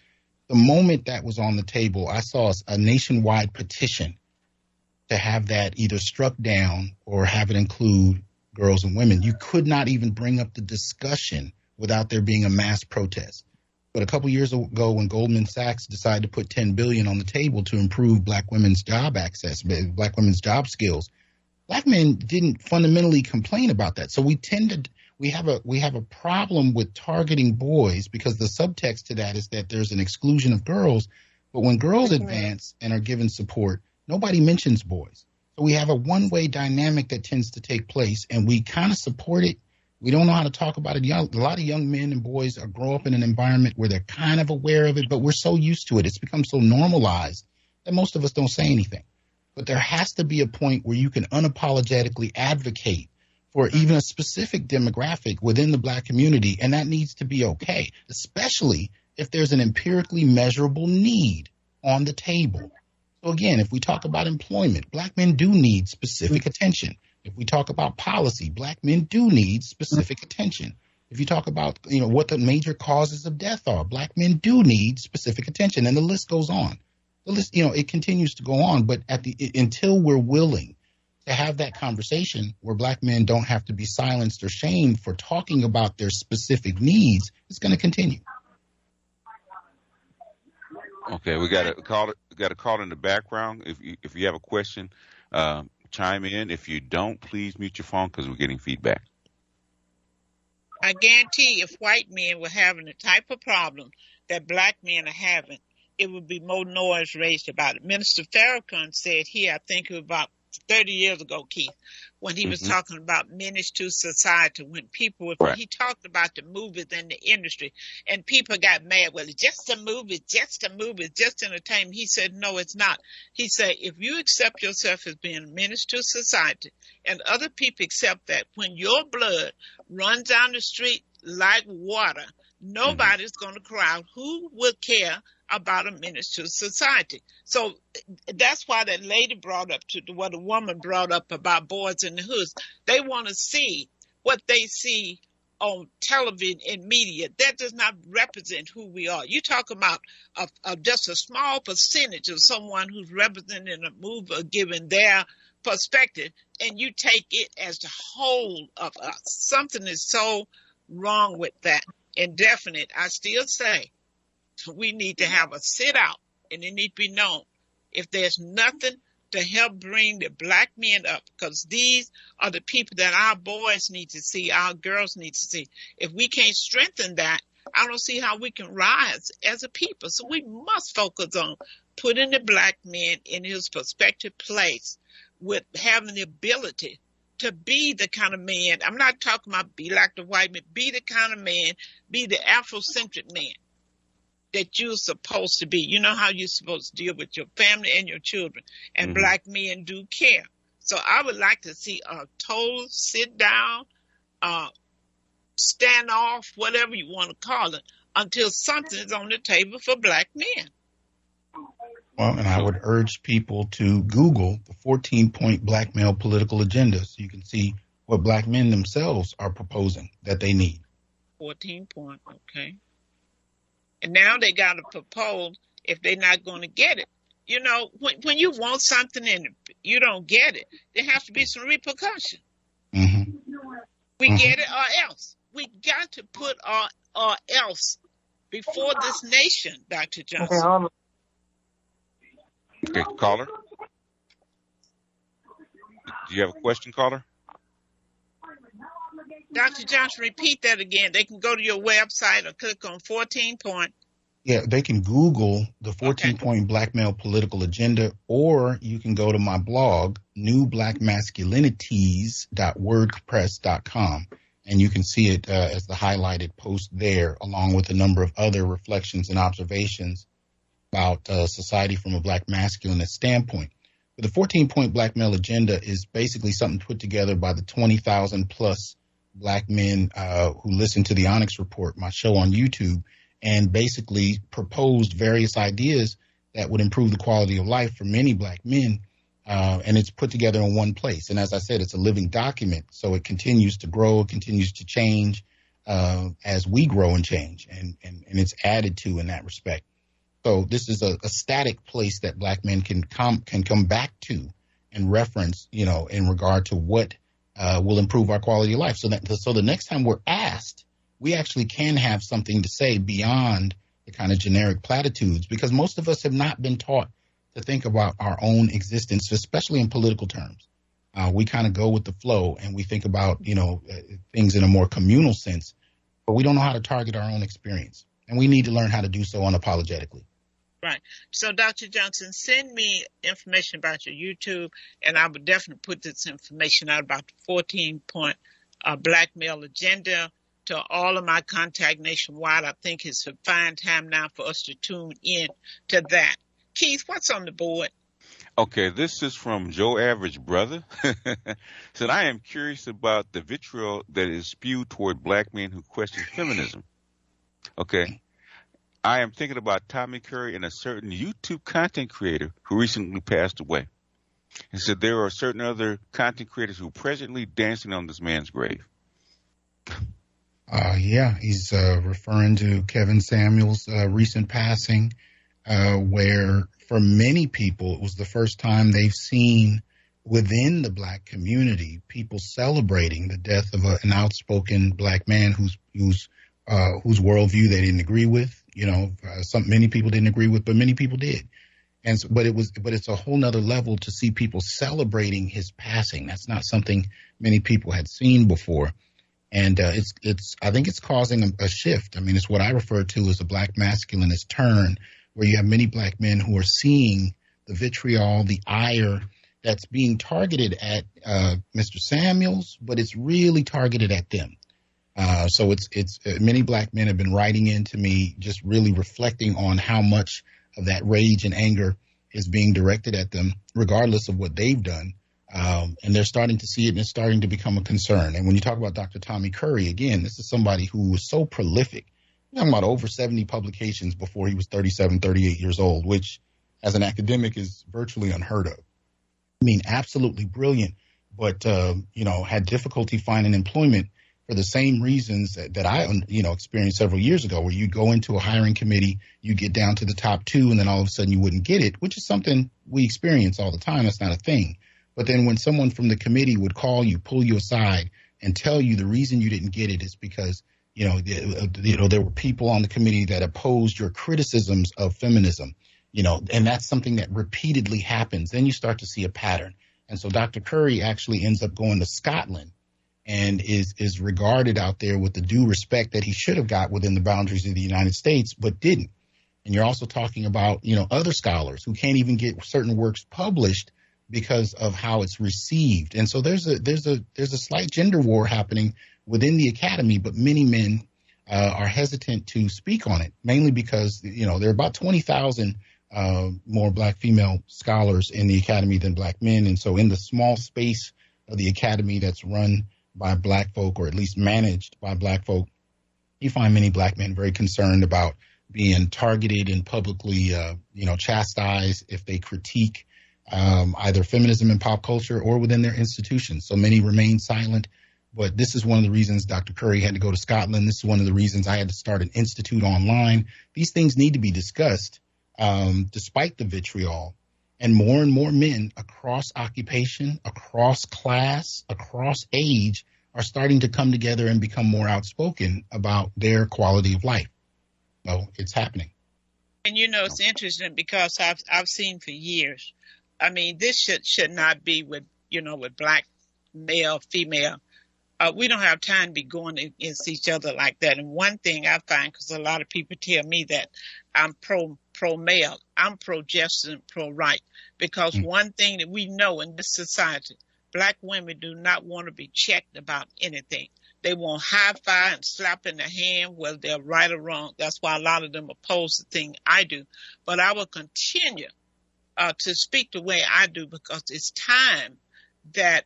the moment that was on the table, I saw a nationwide petition to have that either struck down or have it include girls and women. You could not even bring up the discussion without there being a mass protest. But a couple years ago, when Goldman Sachs decided to put $10 billion on the table to improve black women's job access, black women's job skills, black men didn't fundamentally complain about that. So we have a problem with targeting boys, because the subtext to that is that there's an exclusion of girls. But when girls advance and are given support, nobody mentions boys. So we have a one-way dynamic that tends to take place, and we kind of support it. We don't know how to talk about it. A lot of young men and boys grow up in an environment where they're kind of aware of it, but we're so used to it. It's become so normalized that most of us don't say anything. But there has to be a point where you can unapologetically advocate for even a specific demographic within the black community, and that needs to be okay, especially if there's an empirically measurable need on the table. So again, if we talk about employment, black men do need specific attention. If we talk about policy, black men do need specific attention. If you talk about, what the major causes of death are, black men do need specific attention, and the list goes on. it continues to go on. But until we're willing to have that conversation where black men don't have to be silenced or shamed for talking about their specific needs, it's going to continue. Okay, we got a call in the background. If you have a question, chime in. If you don't, please mute your phone because we're getting feedback. I guarantee if white men were having the type of problem that black men are having, it would be more noise raised about it. Minister Farrakhan said here, I think it was about 30 years ago, Keith, when he was talking about menace to society, when people were, he talked about the movies and the industry, and people got mad. Well, it's just a movie, just entertainment. He said, no, it's not. He said, if you accept yourself as being a menace to society and other people accept that, when your blood runs down the street like water, nobody's going to cry out. Who would care about a menace to society? So that's why that lady brought up to what a woman brought up about boys in the hoods. They want to see what they see on television and media. That does not represent who we are. You talk about just a small percentage of someone who's representing a movie or giving their perspective, and you take it as the whole of us. Something is so wrong with that. Indefinite, I still say we need to have a sit out, and it need to be known if there's nothing to help bring the black men up, because these are the people that our boys need to see, our girls need to see. If we can't strengthen that, I don't see how we can rise as a people. So we must focus on putting the black man in his prospective place with having the ability to be the kind of man. I'm not talking about be like the white man. Be the kind of man, be the Afrocentric man that you're supposed to be. You know how you're supposed to deal with your family and your children. And black men do care. So I would like to see a total sit down, stand off, whatever you want to call it, until something is on the table for black men. Well, and I would urge people to Google the 14-point black male political agenda so you can see what black men themselves are proposing that they need. 14-point, okay. And now they got to propose if they're not going to get it. You know, when you want something and you don't get it, there has to be some repercussion. We get it or else. We got to put or else before this nation, Dr. Johnson. Okay, caller. Do you have a question, caller? Dr. Johnson, repeat that again. They can go to your website or click on 14-point. Yeah, they can Google the 14-point black male political agenda, or you can go to my blog, newblackmasculinities.wordpress.com, and you can see it as the highlighted post there, along with a number of other reflections and observations about society from a black masculinist standpoint. But the 14-point black male agenda is basically something put together by the 20,000 plus black men who listen to the Onyx Report, my show on YouTube, and basically proposed various ideas that would improve the quality of life for many black men. And it's put together in one place. And as I said, it's a living document. So it continues to grow, it continues to change as we grow and change. And it's added to in that respect. So this is a static place that black men can come back to and reference, you know, in regard to what will improve our quality of life. So the next time we're asked, we actually can have something to say beyond the kind of generic platitudes, because most of us have not been taught to think about our own existence, especially in political terms. We kind of go with the flow and we think about, you know, things in a more communal sense, but we don't know how to target our own experience. And we need to learn how to do so unapologetically. Right. So, Dr. Johnson, send me information about your YouTube, and I would definitely put this information out about the 14-point black male agenda to all of my contact nationwide. I think it's a fine time now for us to tune in to that. Keith, what's on the board? Okay, this is from Joe Average Brother. Said, I am curious about the vitriol that is spewed toward black men who question feminism. Okay. I am thinking about Tommy Curry and a certain YouTube content creator who recently passed away. He said there are certain other content creators who are presently dancing on this man's grave. Yeah, he's referring to Kevin Samuels' recent passing. where for many people, it was the first time they've seen within the black community people celebrating the death of an outspoken black man whose worldview they didn't agree with. Many people didn't agree with, but many people did. And so, but it's a whole nother level to see people celebrating his passing. That's not something many people had seen before. And I think it's causing a shift. I mean, it's what I refer to as a black masculinist turn, where you have many black men who are seeing the vitriol, the ire that's being targeted at Mr. Samuels, but it's really targeted at them. So it's many black men have been writing in to me, just really reflecting on how much of that rage and anger is being directed at them, regardless of what they've done. And they're starting to see it, and it's starting to become a concern. And when you talk about Dr. Tommy Curry, again, this is somebody who was so prolific. You're talking about over 70 publications before he was 37, 38 years old, which as an academic is virtually unheard of. I mean, absolutely brilliant, but, had difficulty finding employment for the same reasons that I, experienced several years ago, where you go into a hiring committee, you get down to the top two, and then all of a sudden you wouldn't get it, which is something we experience all the time. That's not a thing. But then when someone from the committee would call you, pull you aside, and tell you the reason you didn't get it is because there were people on the committee that opposed your criticisms of feminism, and that's something that repeatedly happens. Then you start to see a pattern. And so Dr. Curry actually ends up going to Scotland and is regarded out there with the due respect that he should have got within the boundaries of the United States, but didn't. And you're also talking about, other scholars who can't even get certain works published because of how it's received. And so there's a slight gender war happening within the academy, but many men are hesitant to speak on it, mainly because, there are about 20,000 more black female scholars in the academy than black men. And so in the small space of the academy that's run by black folk, or at least managed by black folk, you find many black men very concerned about being targeted and publicly, chastised if they critique either feminism in pop culture or within their institutions. So many remain silent. But this is one of the reasons Dr. Curry had to go to Scotland. This is one of the reasons I had to start an institute online. These things need to be discussed despite the vitriol. And more men across occupation, across class, across age are starting to come together and become more outspoken about their quality of life. So it's happening. And it's interesting because I've seen for years. I mean, this should not be with black male, female. We don't have time to be going against each other like that. And one thing I find, because a lot of people tell me that I'm pro-male, I'm pro-justice and pro-right, because one thing that we know in this society, black women do not want to be checked about anything. They want high-five and slap in the hand, whether they're right or wrong. That's why a lot of them oppose the thing I do. But I will continue to speak the way I do, because it's time that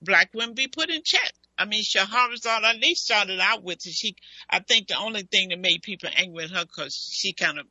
black women be put in check. I mean, Shahrazad Ali started out with it. I think the only thing that made people angry with her, because she kind of,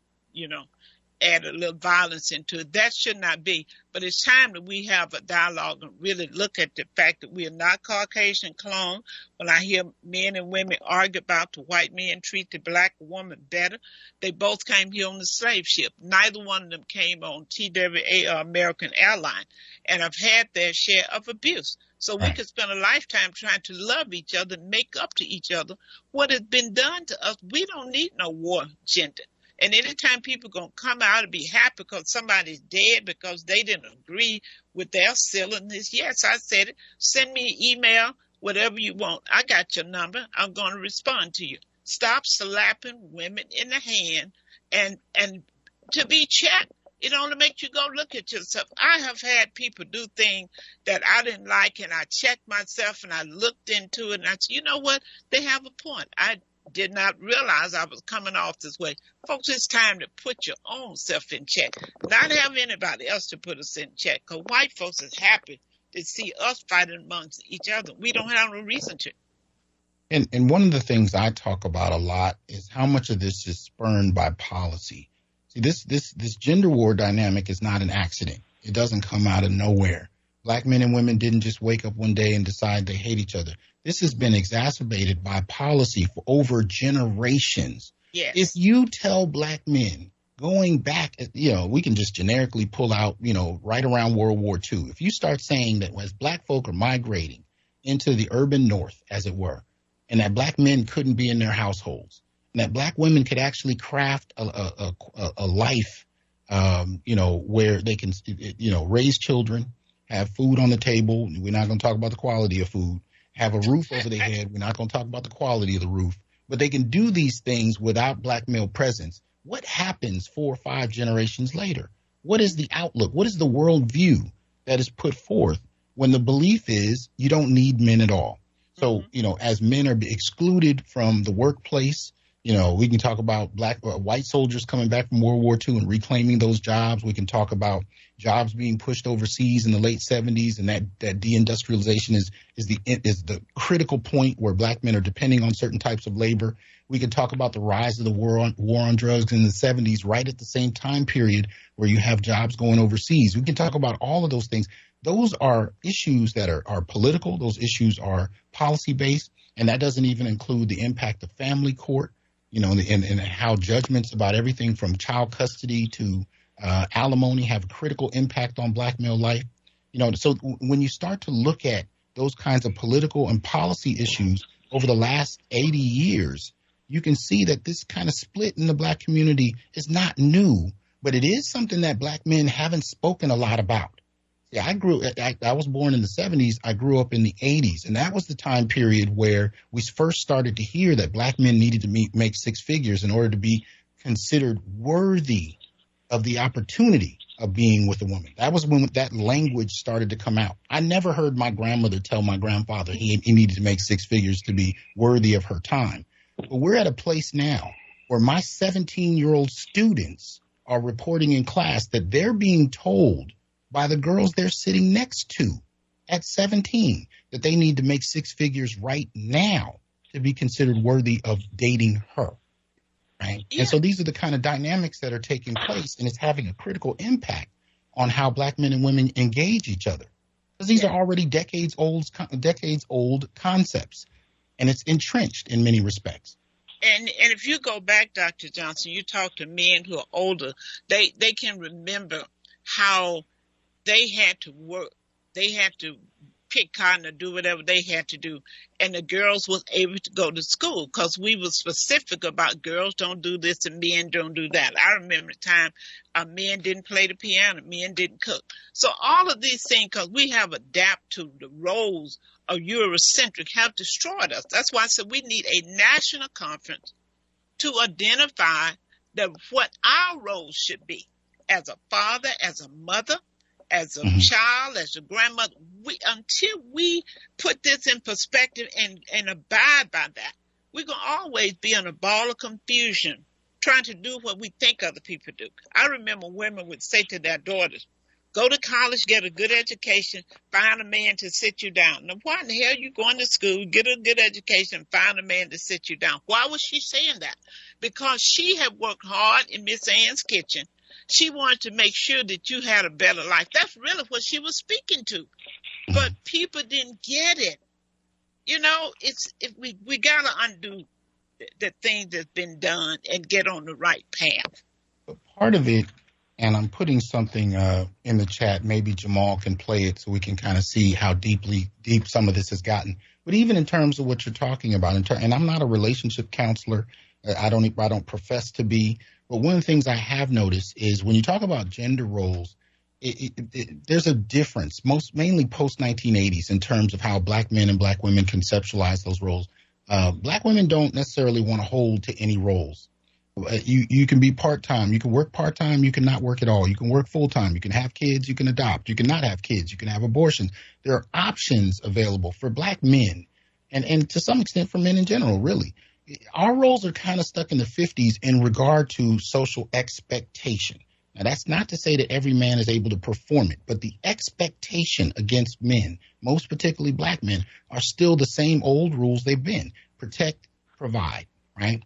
added a little violence into it. That should not be. But it's time that we have a dialogue and really look at the fact that we are not Caucasian clone. When I hear men and women argue about the white men treat the black woman better, they both came here on the slave ship. Neither one of them came on TWA or American Airlines, and have had their share of abuse. So we could spend a lifetime trying to love each other and make up to each other what has been done to us. We don't need no war agenda. And anytime people going to come out and be happy because somebody's dead because they didn't agree with their silliness, yes, I said it. Send me an email, whatever you want. I got your number. I'm going to respond to you. Stop slapping women in the hand and to be checked. It only makes you go look at yourself. I have had people do things that I didn't like, and I checked myself and I looked into it and I said, you know what? They have a point. I did not realize I was coming off this way. Folks, it's time to put your own self in check, not have anybody else to put us in check, because white folks is happy to see us fighting amongst each other. We don't have no reason to. And one of the things I talk about a lot is how much of this is spurned by policy. See, this gender war dynamic is not an accident. It doesn't come out of nowhere. Black men and women didn't just wake up one day and decide they hate each other. This has been exacerbated by policy for over generations. Yes. If you tell black men going back, we can just generically pull out, right around World War II. If you start saying that as black folk are migrating into the urban north, as it were, and that black men couldn't be in their households, and that black women could actually craft a life, where they can, raise children, have food on the table. We're not going to talk about the quality of food. Have a roof over their head. We're not going to talk about the quality of the roof. But they can do these things without black male presence. What happens 4 or 5 generations later? What is the outlook? What is the worldview that is put forth when the belief is you don't need men at all? So, as men are excluded from the workplace, we can talk about white soldiers coming back from World War II and reclaiming those jobs. We can talk about jobs being pushed overseas in the late 70s, and that deindustrialization is the critical point where black men are depending on certain types of labor. We can talk about the rise of the war on drugs in the 70s, right at the same time period where you have jobs going overseas. We can talk about all of those things. Those are issues that are political. Those issues are policy-based, and that doesn't even include the impact of family court, and how judgments about everything from child custody to alimony have a critical impact on black male life. So when you start to look at those kinds of political and policy issues over the last 80 years, you can see that this kind of split in the black community is not new, but it is something that black men haven't spoken a lot about. Yeah, I was born in the 70s. I grew up in the 80s, and that was the time period where we first started to hear that black men needed to make 6 figures in order to be considered worthy of the opportunity of being with a woman. That was when that language started to come out. I never heard my grandmother tell my grandfather he needed to make 6 figures to be worthy of her time. But we're at a place now where my 17-year-old students are reporting in class that they're being told by the girls they're sitting next to at 17 that they need to make 6 figures right now to be considered worthy of dating her. Right. Yeah. And so these are the kind of dynamics that are taking place, and it's having a critical impact on how black men and women engage each other, because these are already decades old concepts, and it's entrenched in many respects. And if you go back, Dr. Johnson, you talk to men who are older, they can remember how they had to work. They had to pick cotton or do whatever they had to do. And the girls was able to go to school because we were specific about girls don't do this and men don't do that. I remember the time men didn't play the piano, men didn't cook. So all of these things, because we have adapted to the roles of Eurocentric, have destroyed us. That's why I said we need a national conference to identify what our roles should be as a father, as a mother, as a child, as a grandmother. Until we put this in perspective and abide by that, we're going to always be in a ball of confusion trying to do what we think other people do. I remember women would say to their daughters, go to college, get a good education, find a man to sit you down. Now, why in the hell are you going to school, get a good education, find a man to sit you down? Why was she saying that? Because she had worked hard in Miss Ann's kitchen. She wanted to make sure that you had a better life. That's really what she was speaking to. But people didn't get it. We got to undo the things that's been done and get on the right path. But part of it, and I'm putting something in the chat, maybe Jamal can play it so we can kind of see how deep some of this has gotten. But even in terms of what you're talking about, and I'm not a relationship counselor, I don't profess to be. But one of the things I have noticed is when you talk about gender roles, there's a difference, mainly post-1980s, in terms of how black men and black women conceptualize those roles. Black women don't necessarily want to hold to any roles. You can be part-time. You can work part-time. You can not work at all. You can work full-time. You can have kids. You can adopt. You can not have kids. You can have abortions. There are options available for black men and to some extent for men in general, really. Our roles are kind of stuck in the 50s in regard to social expectation. Now, that's not to say that every man is able to perform it, but the expectation against men, most particularly black men, are still the same old rules they've been. Protect, provide, right?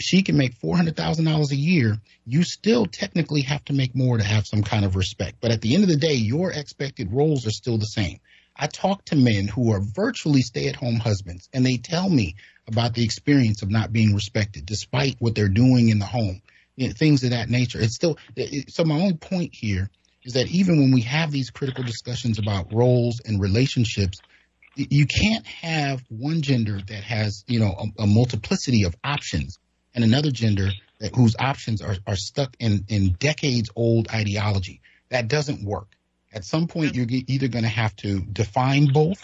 She can make $400,000 a year. You still technically have to make more to have some kind of respect. But at the end of the day, your expected roles are still the same. I talk to men who are virtually stay-at-home husbands, and they tell me about the experience of not being respected, despite what they're doing in the home. things of that nature. It's still so. My only point here is that even when we have these critical discussions about roles and relationships, you can't have one gender that has, a multiplicity of options and another gender whose options are stuck in decades old ideology. That doesn't work. At some point, you're either going to have to define both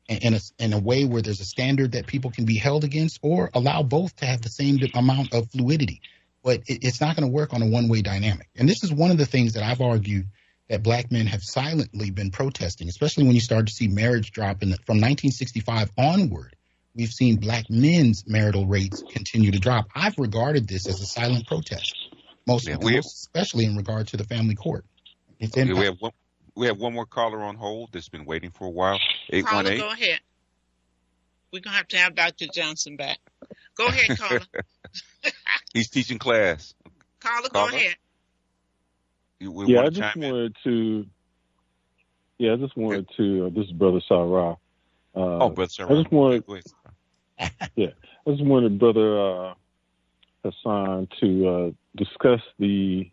in a way where there's a standard that people can be held against, or allow both to have the same amount of fluidity. But it's not going to work on a one-way dynamic. And this is one of the things that I've argued that black men have silently been protesting, especially when you start to see marriage drop from 1965 onward. We've seen black men's marital rates continue to drop. I've regarded this as a silent protest, most especially in regard to the family court. We have one more caller on hold that's been waiting for a while. 818. Caller, go ahead. We're going to have Dr. Johnson back. Go ahead, caller. He's teaching class. Caller, go ahead. I just wanted to. This is Brother Sarah. Brother Sarah. I just wanted Brother Hasan to discuss the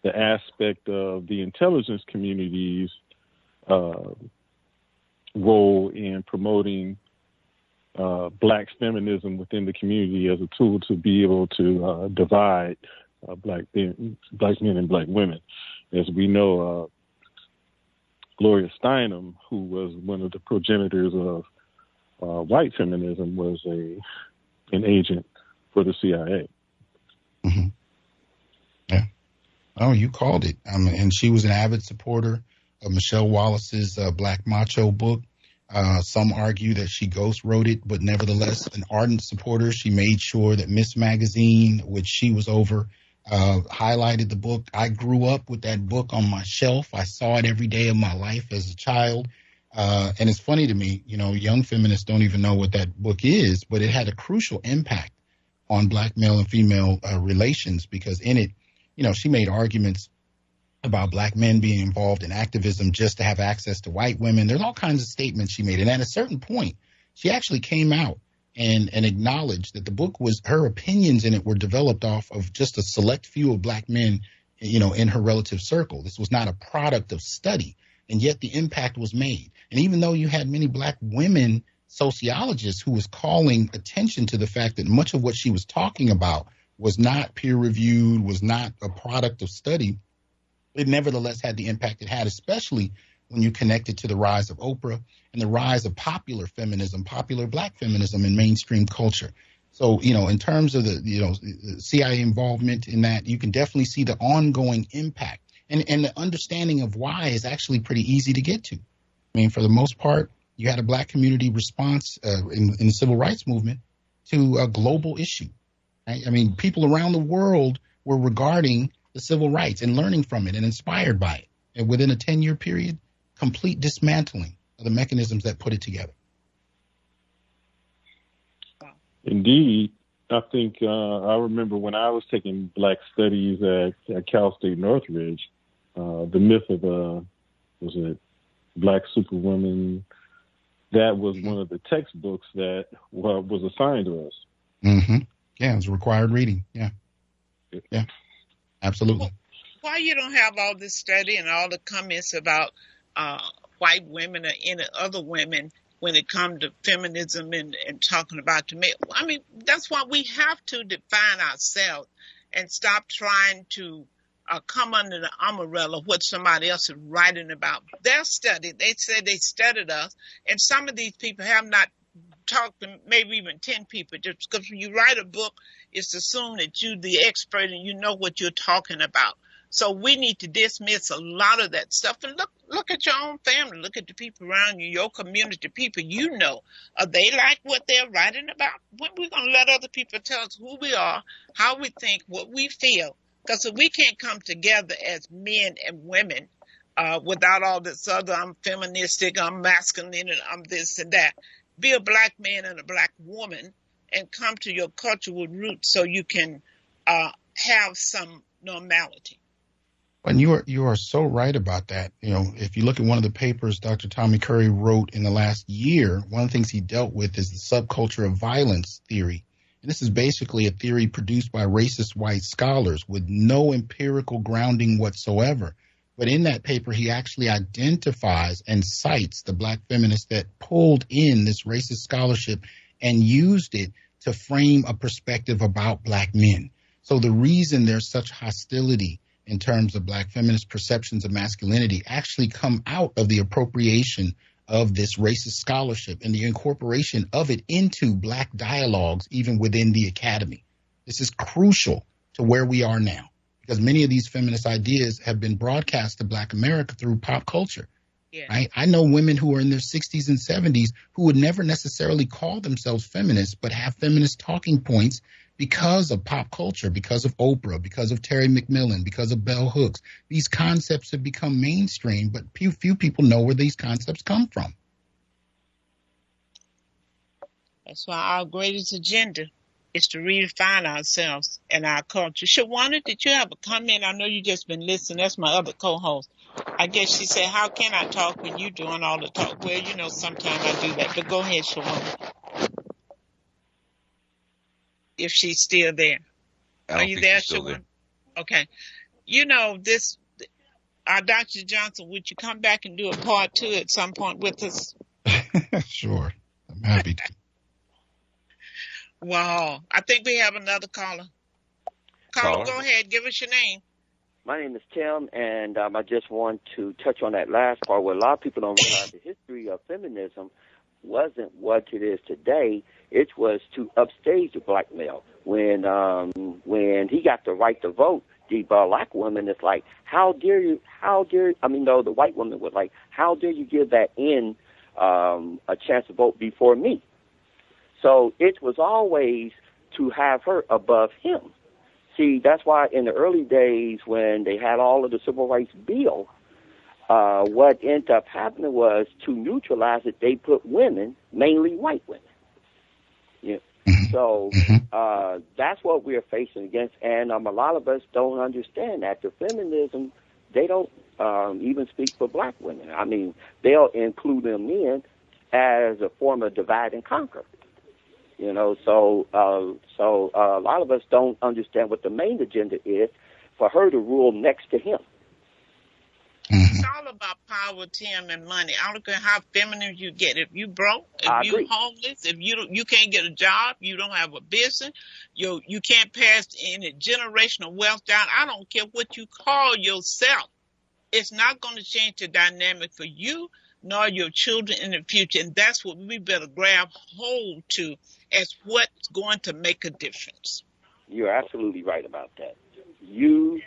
aspect of the intelligence community's role in promoting black feminism within the community as a tool to be able to divide black men and black women. As we know, Gloria Steinem, who was one of the progenitors of white feminism, was an agent for the CIA. Mm-hmm. Yeah. Oh, you called it. And she was an avid supporter of Michelle Wallace's Black Macho book. Some argue that she ghost wrote it, but nevertheless, an ardent supporter. She made sure that Miss Magazine, which she was over, highlighted the book. I grew up with that book on my shelf. I saw it every day of my life as a child. And it's funny to me, young feminists don't even know what that book is, but it had a crucial impact on black male and female relations, because in it, she made arguments about black men being involved in activism just to have access to white women. There's all kinds of statements she made. And at a certain point, she actually came out and acknowledged that the book was, her opinions in it were developed off of just a select few of black men, in her relative circle. This was not a product of study, and yet the impact was made. And even though you had many black women sociologists who was calling attention to the fact that much of what she was talking about was not peer-reviewed, was not a product of study, it nevertheless had the impact it had, especially when you connect it to the rise of Oprah and the rise of popular feminism, popular black feminism in mainstream culture. So, in terms of the CIA involvement in that, you can definitely see the ongoing impact. And the understanding of why is actually pretty easy to get to. I mean, for the most part, you had a black community response in the civil rights movement to a global issue. Right? I mean, people around the world were regarding the civil rights and learning from it and inspired by it. And within a 10-year period, complete dismantling of the mechanisms that put it together. Indeed. I think I remember when I was taking black studies at Cal State Northridge, the myth of was it Black Superwoman? That was one of the textbooks that was assigned to us. Mm-hmm. Yeah, it was required reading. Yeah. Absolutely. Why you don't have all this study and all the comments about white women or any other women when it comes to feminism and talking about the male? I mean, that's why we have to define ourselves and stop trying to come under the umbrella of what somebody else is writing about. Their study, they said they studied us, and some of these people have not talked to maybe even 10 people, just because when you write a book, it's assumed that you're the expert and you know what you're talking about. So we need to dismiss a lot of that stuff and look at your own family, look at the people around you, your community, people you know. Are they like what they're writing about? When we're going to let other people tell us who we are, how we think, what we feel? Because if we can't come together as men and women without all this other, I'm feministic, I'm masculine, and I'm this and that. Be a black man and a black woman and come to your cultural roots so you can have some normality. And you are so right about that. If you look at one of the papers Dr. Tommy Curry wrote in the last year, one of the things he dealt with is the subculture of violence theory. And this is basically a theory produced by racist white scholars with no empirical grounding whatsoever. But in that paper, he actually identifies and cites the black feminists that pulled in this racist scholarship and used it to frame a perspective about black men. So the reason there's such hostility in terms of black feminist perceptions of masculinity actually come out of the appropriation of this racist scholarship and the incorporation of it into black dialogues, even within the academy. This is crucial to where we are now, because many of these feminist ideas have been broadcast to black America through pop culture. Yeah. Right? I know women who are in their 60s and 70s who would never necessarily call themselves feminists, but have feminist talking points because of pop culture, because of Oprah, because of Terry McMillan, because of Bell Hooks. These concepts have become mainstream, but few people know where these concepts come from. That's why our greatest agenda is to redefine ourselves and our culture. Shawana, did you have a comment? I know you just been listening. That's my other co-host. I guess she said, how can I talk when you're doing all the talk? Well, you know, sometimes I do that. But go ahead, Shawana. If she's still there. Are you there, Shawana? Okay. You know, Dr. Johnson, would you come back and do a part 2 at some point with us? Sure. I'm happy to. Wow. I think we have another caller. Caller, go ahead. Give us your name. My name is Tim, and I just want to touch on that last part where a lot of people don't realize the history of feminism wasn't what it is today. It was to upstage the black male. When he got the right to vote, the black woman is like, the white woman was like, how dare you give that in a chance to vote before me? So it was always to have her above him. See, that's why in the early days when they had all of the civil rights bill, what ended up happening was to neutralize it, they put women, mainly white women. Yeah. So that's what we're facing against, and a lot of us don't understand that. The feminism, they don't even speak for black women. I mean, they'll include them in as a form of divide and conquer. You know, so a lot of us don't understand what the main agenda is for her to rule next to him. It's all about power, Tim, and money. I don't care how feminine you get. If you broke, if you homeless, if you can't get a job, you don't have a business, you can't pass any generational wealth down. I don't care what you call yourself. It's not going to change the dynamic for you nor your children in the future. And that's what we better grab hold to as what's going to make a difference. You're absolutely right about that. You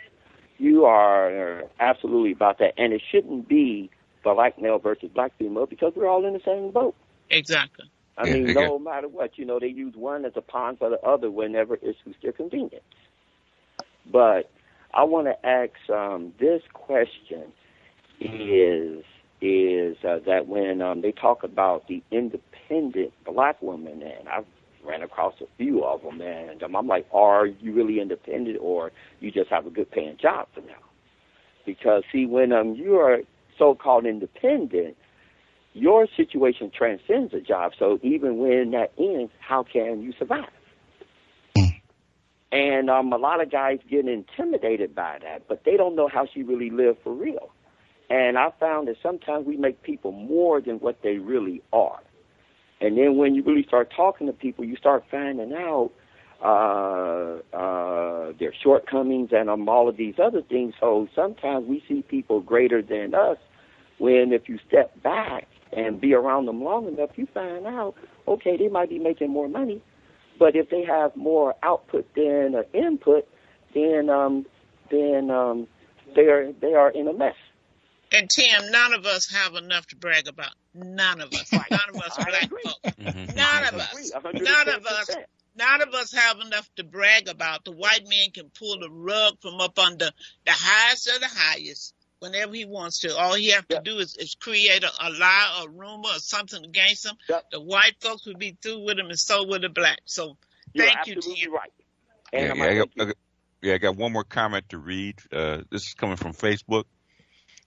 are absolutely about that. And it shouldn't be black male versus black female because we're all in the same boat. Exactly. I mean, no matter what, you know, they use one as a pawn for the other whenever it suits their convenience. But I want to ask this question is that when they talk about the independent black woman, and I've ran across a few of them, and I'm like, are you really independent or you just have a good paying job for now? Because, see, when you are so-called independent, your situation transcends a job. So even when that ends, how can you survive? And a lot of guys get intimidated by that, but they don't know how she really lived for real. And I found that sometimes we make people more than what they really are. And then when you really start talking to people, you start finding out their shortcomings and all of these other things. So sometimes we see people greater than us when if you step back and be around them long enough, you find out, okay, they might be making more money, but if they have more output than input, then they are in a mess. And Tim, none of us have enough to brag about. None of us. None of us black folks. None of us. None of us have enough to brag about. The white man can pull the rug from up under the highest of the highest whenever he wants to. All he has to do is create a lie, a rumor, or something against him. The white folks would be through with him, and so would the black. So thank you, Tim. Right. I got one more comment to read. This is coming from Facebook.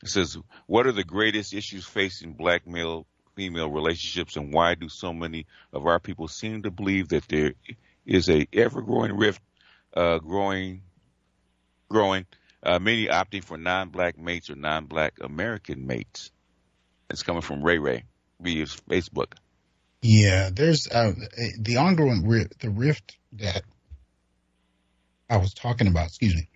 It says, what are the greatest issues facing black male-female relationships, and why do so many of our people seem to believe that there is a ever-growing rift, growing. Many opting for non-black mates or non-black American mates. It's coming from Ray Ray via Facebook. Yeah, there's the ongoing the rift that I was talking about, excuse me,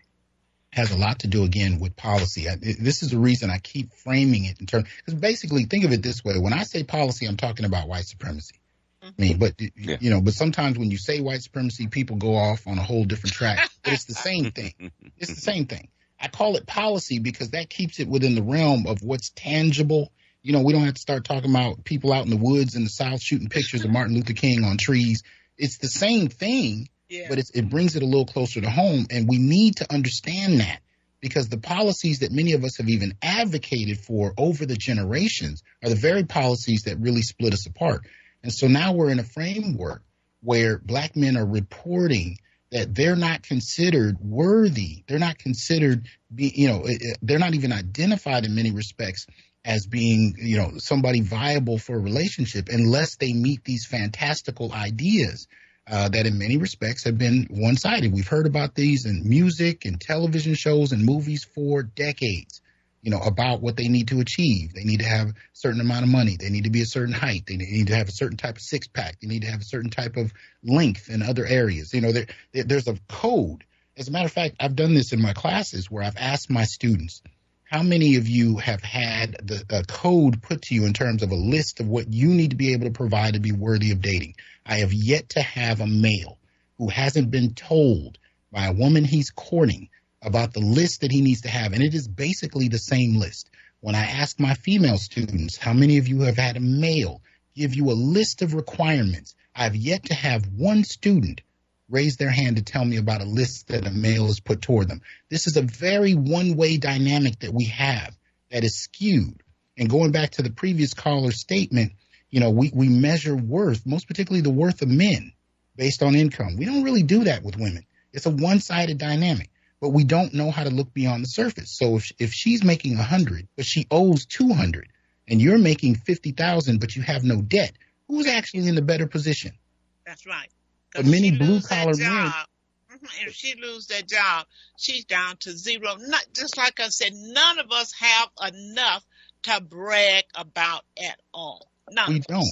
has a lot to do, again, with policy. This is the reason I keep framing it in terms, because basically, think of it this way. When I say policy, I'm talking about white supremacy. I mean, but, you know, but sometimes when you say white supremacy, people go off on a whole different track. But it's the same thing. It's the same thing. I call it policy because that keeps it within the realm of what's tangible. You know, we don't have to start talking about people out in the woods in the South shooting pictures of Martin Luther King on trees. It's the same thing, but it brings it a little closer to home. And we need to understand that, because the policies that many of us have even advocated for over the generations are the very policies that really split us apart. And so now we're in a framework where black men are reporting that they're not considered worthy. They're not considered, they're not even identified in many respects as being, somebody viable for a relationship unless they meet these fantastical ideas that in many respects have been one-sided. We've heard about these in music and television shows and movies for decades, about what they need to achieve. They need to have a certain amount of money. They need to be a certain height. They need to have a certain type of six-pack. They need to have a certain type of length in other areas. There's a code. As a matter of fact, I've done this in my classes where I've asked my students, how many of you have had the code put to you in terms of a list of what you need to be able to provide to be worthy of dating? I have yet to have a male who hasn't been told by a woman he's courting about the list that he needs to have. And it is basically the same list. When I ask my female students, how many of you have had a male give you a list of requirements? I've yet to have one student raise their hand to tell me about a list that a male has put toward them. This is a very one-way dynamic that we have that is skewed. And going back to the previous caller's statement, we measure worth, most particularly the worth of men, based on income. We don't really do that with women. It's a one-sided dynamic, but we don't know how to look beyond the surface. So if she's making 100, but she owes 200, and you're making 50,000, but you have no debt, who's actually in the better position? That's right. But many blue-collar men. If she loses that job, she's down to zero. Not just like I said, none of us have enough to brag about at all. We don't.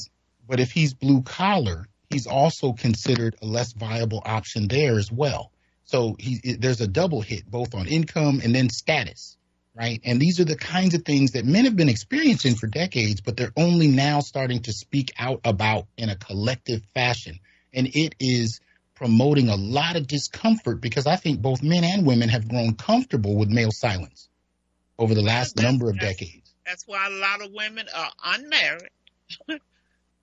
But if he's blue-collar, he's also considered a less viable option there as well. So there's a double hit, both on income and then status, right? And these are the kinds of things that men have been experiencing for decades, but they're only now starting to speak out about in a collective fashion. And it is promoting a lot of discomfort because I think both men and women have grown comfortable with male silence over the last number of decades. That's why a lot of women are unmarried.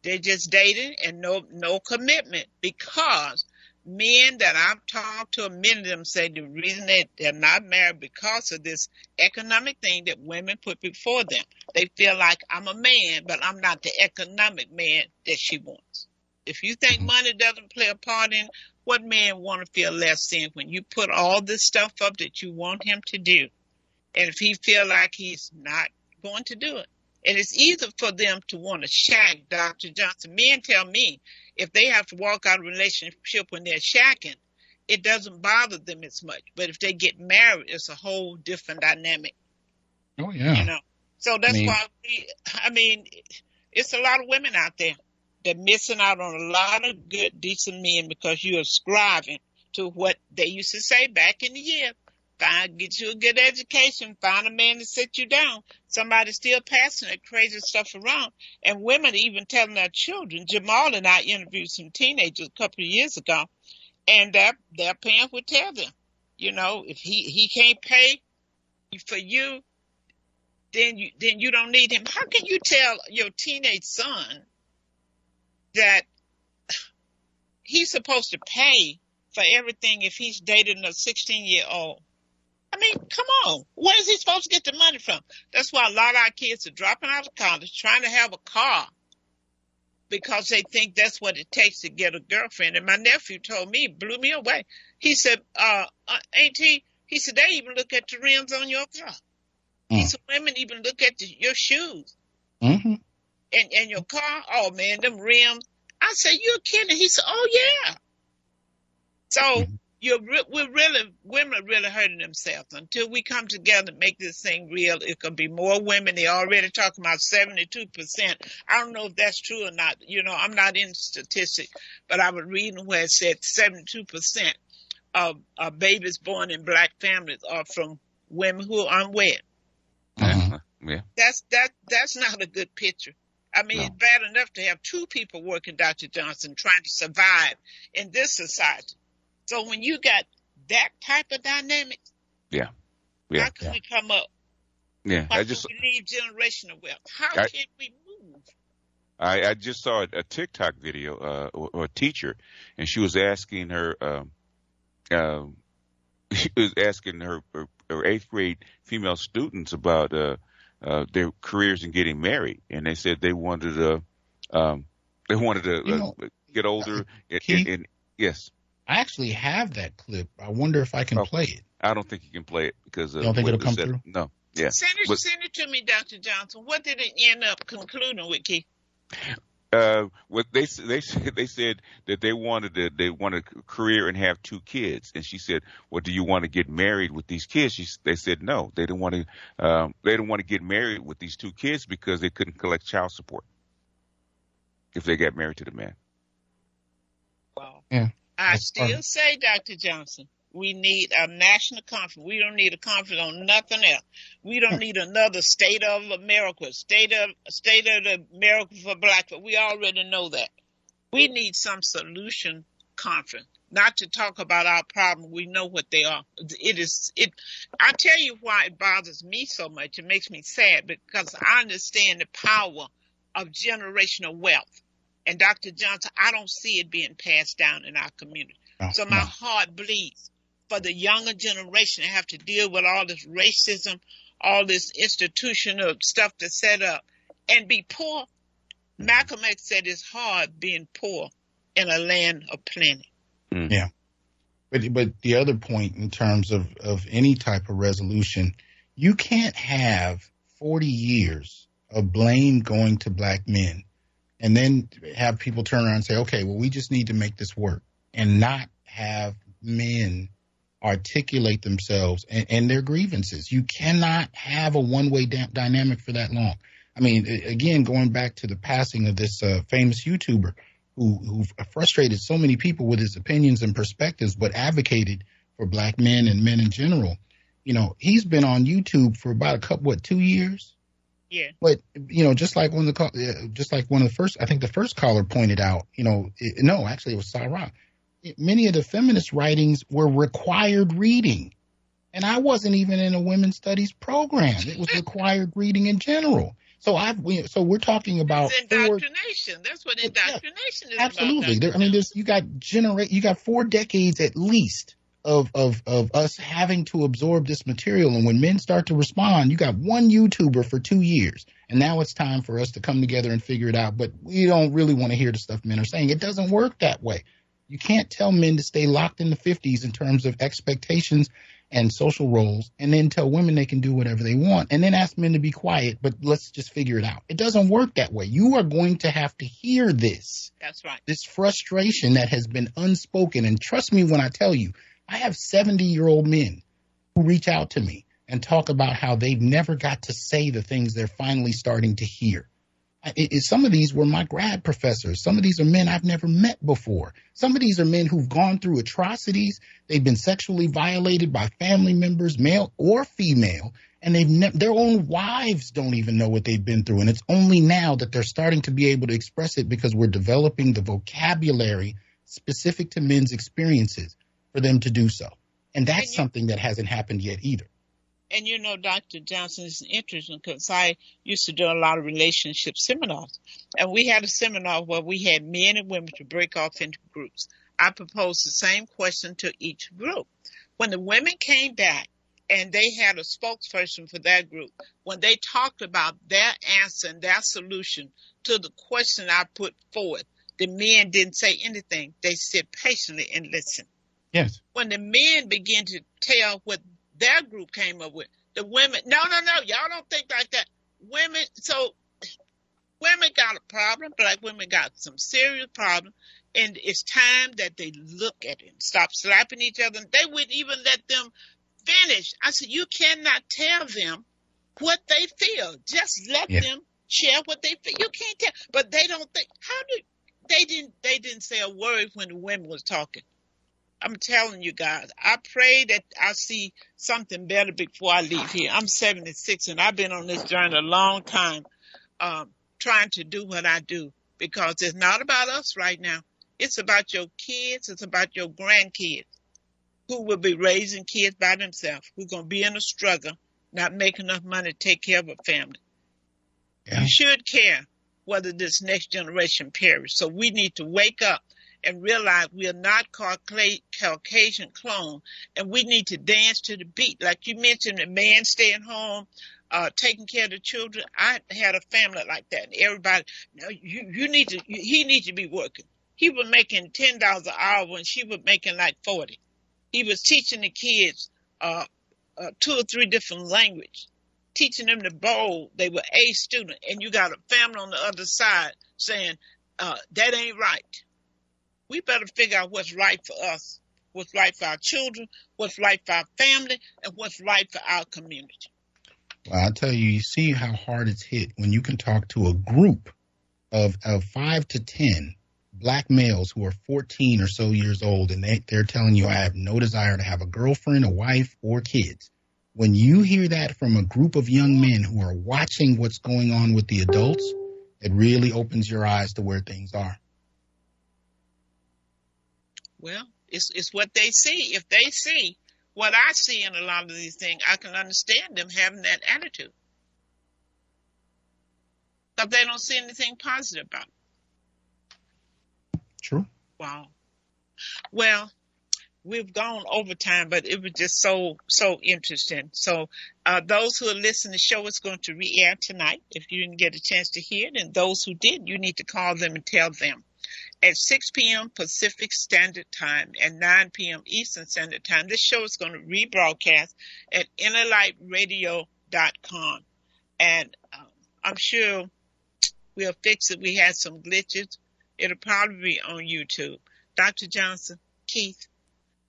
They're just dating and no commitment, because men that I've talked to, many of them say the reason they're not married because of this economic thing that women put before them. They feel like, I'm a man, but I'm not the economic man that she wants. If you think money doesn't play a part in, what man want to feel less than when you put all this stuff up that you want him to do? And if he feel like he's not going to do it. And it's easy for them to want to shack, Dr. Johnson. Men tell me if they have to walk out of a relationship when they're shacking, it doesn't bother them as much. But if they get married, it's a whole different dynamic. Oh, yeah. So that's why it's a lot of women out there. They're missing out on a lot of good, decent men because you are ascribing to what they used to say back in the year. Get you a good education, find a man to sit you down. Somebody's still passing that crazy stuff around. And women even telling their children. Jamal and I interviewed some teenagers a couple of years ago, and their parents would tell them, if he can't pay for you, then you don't need him. How can you tell your teenage son that he's supposed to pay for everything if he's dating a 16-year-old? I mean, come on. Where is he supposed to get the money from? That's why a lot of our kids are dropping out of college, trying to have a car because they think that's what it takes to get a girlfriend. And my nephew told me, blew me away. He said, Auntie, he said, they even look at the rims on your car. He said, women even look at your shoes and your car. Oh, man, them rims. I said, you're kidding. He said, oh, yeah. So women are really hurting themselves. Until we come together and make this thing real, it could be more women. They're already talking about 72%. I don't know if that's true or not. I'm not in statistics, but I was reading where it said 72% of babies born in black families are from women who are unwed. Yeah. That's not a good picture. I mean, No. It's bad enough to have two people working, Dr. Johnson, trying to survive in this society. So when you got that type of dynamic, Yeah. how can we come up? Yeah. How can we leave generational wealth? How can we move? I just saw a TikTok video or a teacher, and she was asking her her eighth grade female students about their careers in getting married, and they said they wanted to get older. And yes, I actually have that clip. I wonder if I can play it. I don't think you can play it because you don't think it'll come through? No. Yeah. Send it to me, Dr. Johnson. What did it end up concluding with, Keith? What they said that they wanted a career and have two kids, and she said, "Well, do you want to get married with these kids?" They said no, they didn't want to get married with these two kids because they couldn't collect child support if they got married to the man. Wow. Yeah. I still say, Dr. Johnson, we need a national conference. We don't need a conference on nothing else. We don't need another State of America, State of America for Black people. We already know that. We need some solution conference, not to talk about our problem. We know what they are. I tell you why it bothers me so much. It makes me sad because I understand the power of generational wealth. And Dr. Johnson, I don't see it being passed down in our community. So my heart bleeds for the younger generation to have to deal with all this racism, all this institutional stuff that's set up, and be poor. Malcolm X said it's hard being poor in a land of plenty. Yeah. But the other point in terms of any type of resolution, you can't have 40 years of blame going to black men and then have people turn around and say, okay, well, we just need to make this work, and not have men articulate themselves and their grievances. You cannot have a one-way dynamic for that long. I mean, again, going back to the passing of this famous YouTuber who frustrated so many people with his opinions and perspectives, but advocated for black men and men in general. He's been on YouTube for about 2 years. Yeah. But, just like one of the first, I think the first caller pointed out, actually it was Sarah. Many of the feminist writings were required reading. And I wasn't even in a women's studies program. It was required reading in general. So we're talking about it's indoctrination. That's what indoctrination is absolutely. about. Absolutely. You got 4 decades at least of us having to absorb this material. And when men start to respond, you got one YouTuber for 2 years. And now it's time for us to come together and figure it out. But we don't really want to hear the stuff men are saying. It doesn't work that way. You can't tell men to stay locked in the 50s in terms of expectations and social roles, and then tell women they can do whatever they want, and then ask men to be quiet, but let's just figure it out. It doesn't work that way. You are going to have to hear this. That's right. This frustration that has been unspoken. And trust me when I tell you, I have 70-year-old men who reach out to me and talk about how they've never got to say the things they're finally starting to hear. Some of these were my grad professors. Some of these are men I've never met before. Some of these are men who've gone through atrocities. They've been sexually violated by family members, male or female, and their own wives don't even know what they've been through. And it's only now that they're starting to be able to express it because we're developing the vocabulary specific to men's experiences for them to do so. And that's something that hasn't happened yet either. And Dr. Johnson, is interesting because I used to do a lot of relationship seminars. And we had a seminar where we had men and women to break off into groups. I proposed the same question to each group. When the women came back and they had a spokesperson for that group, when they talked about their answer and their solution to the question I put forward, the men didn't say anything. They sit patiently and listened. Yes. When the men began to tell what their group came up with, the women, no, y'all don't think like that. Women got a problem. Black women got some serious problems. And it's time that they look at it and stop slapping each other. They wouldn't even let them finish. I said, you cannot tell them what they feel. Just let them share what they feel. You can't tell. But they don't think. They didn't say a word when the women was talking. I'm telling you guys, I pray that I see something better before I leave here. I'm 76 and I've been on this journey a long time, trying to do what I do, because it's not about us right now. It's about your kids. It's about your grandkids who will be raising kids by themselves, who's going to be in a struggle, not making enough money to take care of a family. Yeah. You should care whether this next generation perish. So we need to wake up and realize we are not Caucasian clone, and we need to dance to the beat. Like you mentioned, the man staying home, taking care of the children. I had a family like that, and everybody, he needs to be working. He was making $10 an hour when she was making like 40. He was teaching the kids 2 or 3 different languages, teaching them to bowl. They were A student, and you got a family on the other side saying that ain't right. We better figure out what's right for us, what's right for our children, what's right for our family, and what's right for our community. Well, I tell you, you see how hard it's hit when you can talk to a group of 5 to 10 black males who are 14 or so years old, and they're telling you, I have no desire to have a girlfriend, a wife, or kids. When you hear that from a group of young men who are watching what's going on with the adults, it really opens your eyes to where things are. Well, it's what they see. If they see what I see in a lot of these things, I can understand them having that attitude. Because they don't see anything positive about it. True. Wow. Well, we've gone over time, but it was just so interesting. So those who are listening, the show is going to re-air tonight. If you didn't get a chance to hear it, and those who did, you need to call them and tell them. At 6 p.m. Pacific Standard Time and 9 p.m. Eastern Standard Time, this show is going to rebroadcast at innerlightradio.com. And I'm sure we'll fix it. We had some glitches. It'll probably be on YouTube. Dr. Johnson, Keith,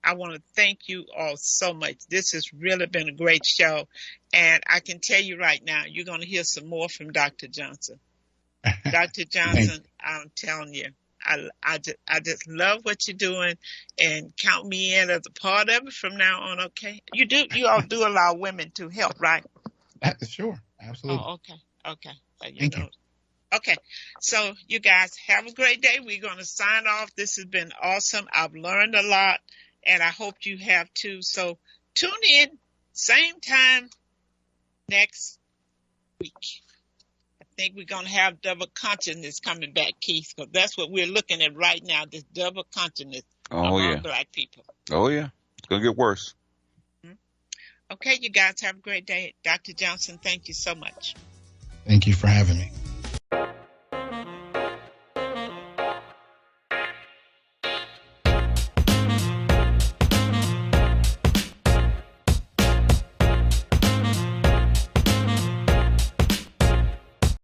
I want to thank you all so much. This has really been a great show. And I can tell you right now, you're going to hear some more from Dr. Johnson. Dr. Johnson, I'm telling you, I just love what you're doing, and count me in as a part of it from now on, okay? You all do allow women to help, right? Sure, absolutely. Oh, okay. Thank you. Okay, so you guys have a great day. We're going to sign off. This has been awesome. I've learned a lot, and I hope you have too. So tune in, same time next week. I think we're going to have double consciousness coming back, Keith, because that's what we're looking at right now, this double consciousness among black people. Oh, yeah. It's going to get worse. Mm-hmm. Okay, you guys have a great day. Dr. Johnson, thank you so much. Thank you for having me.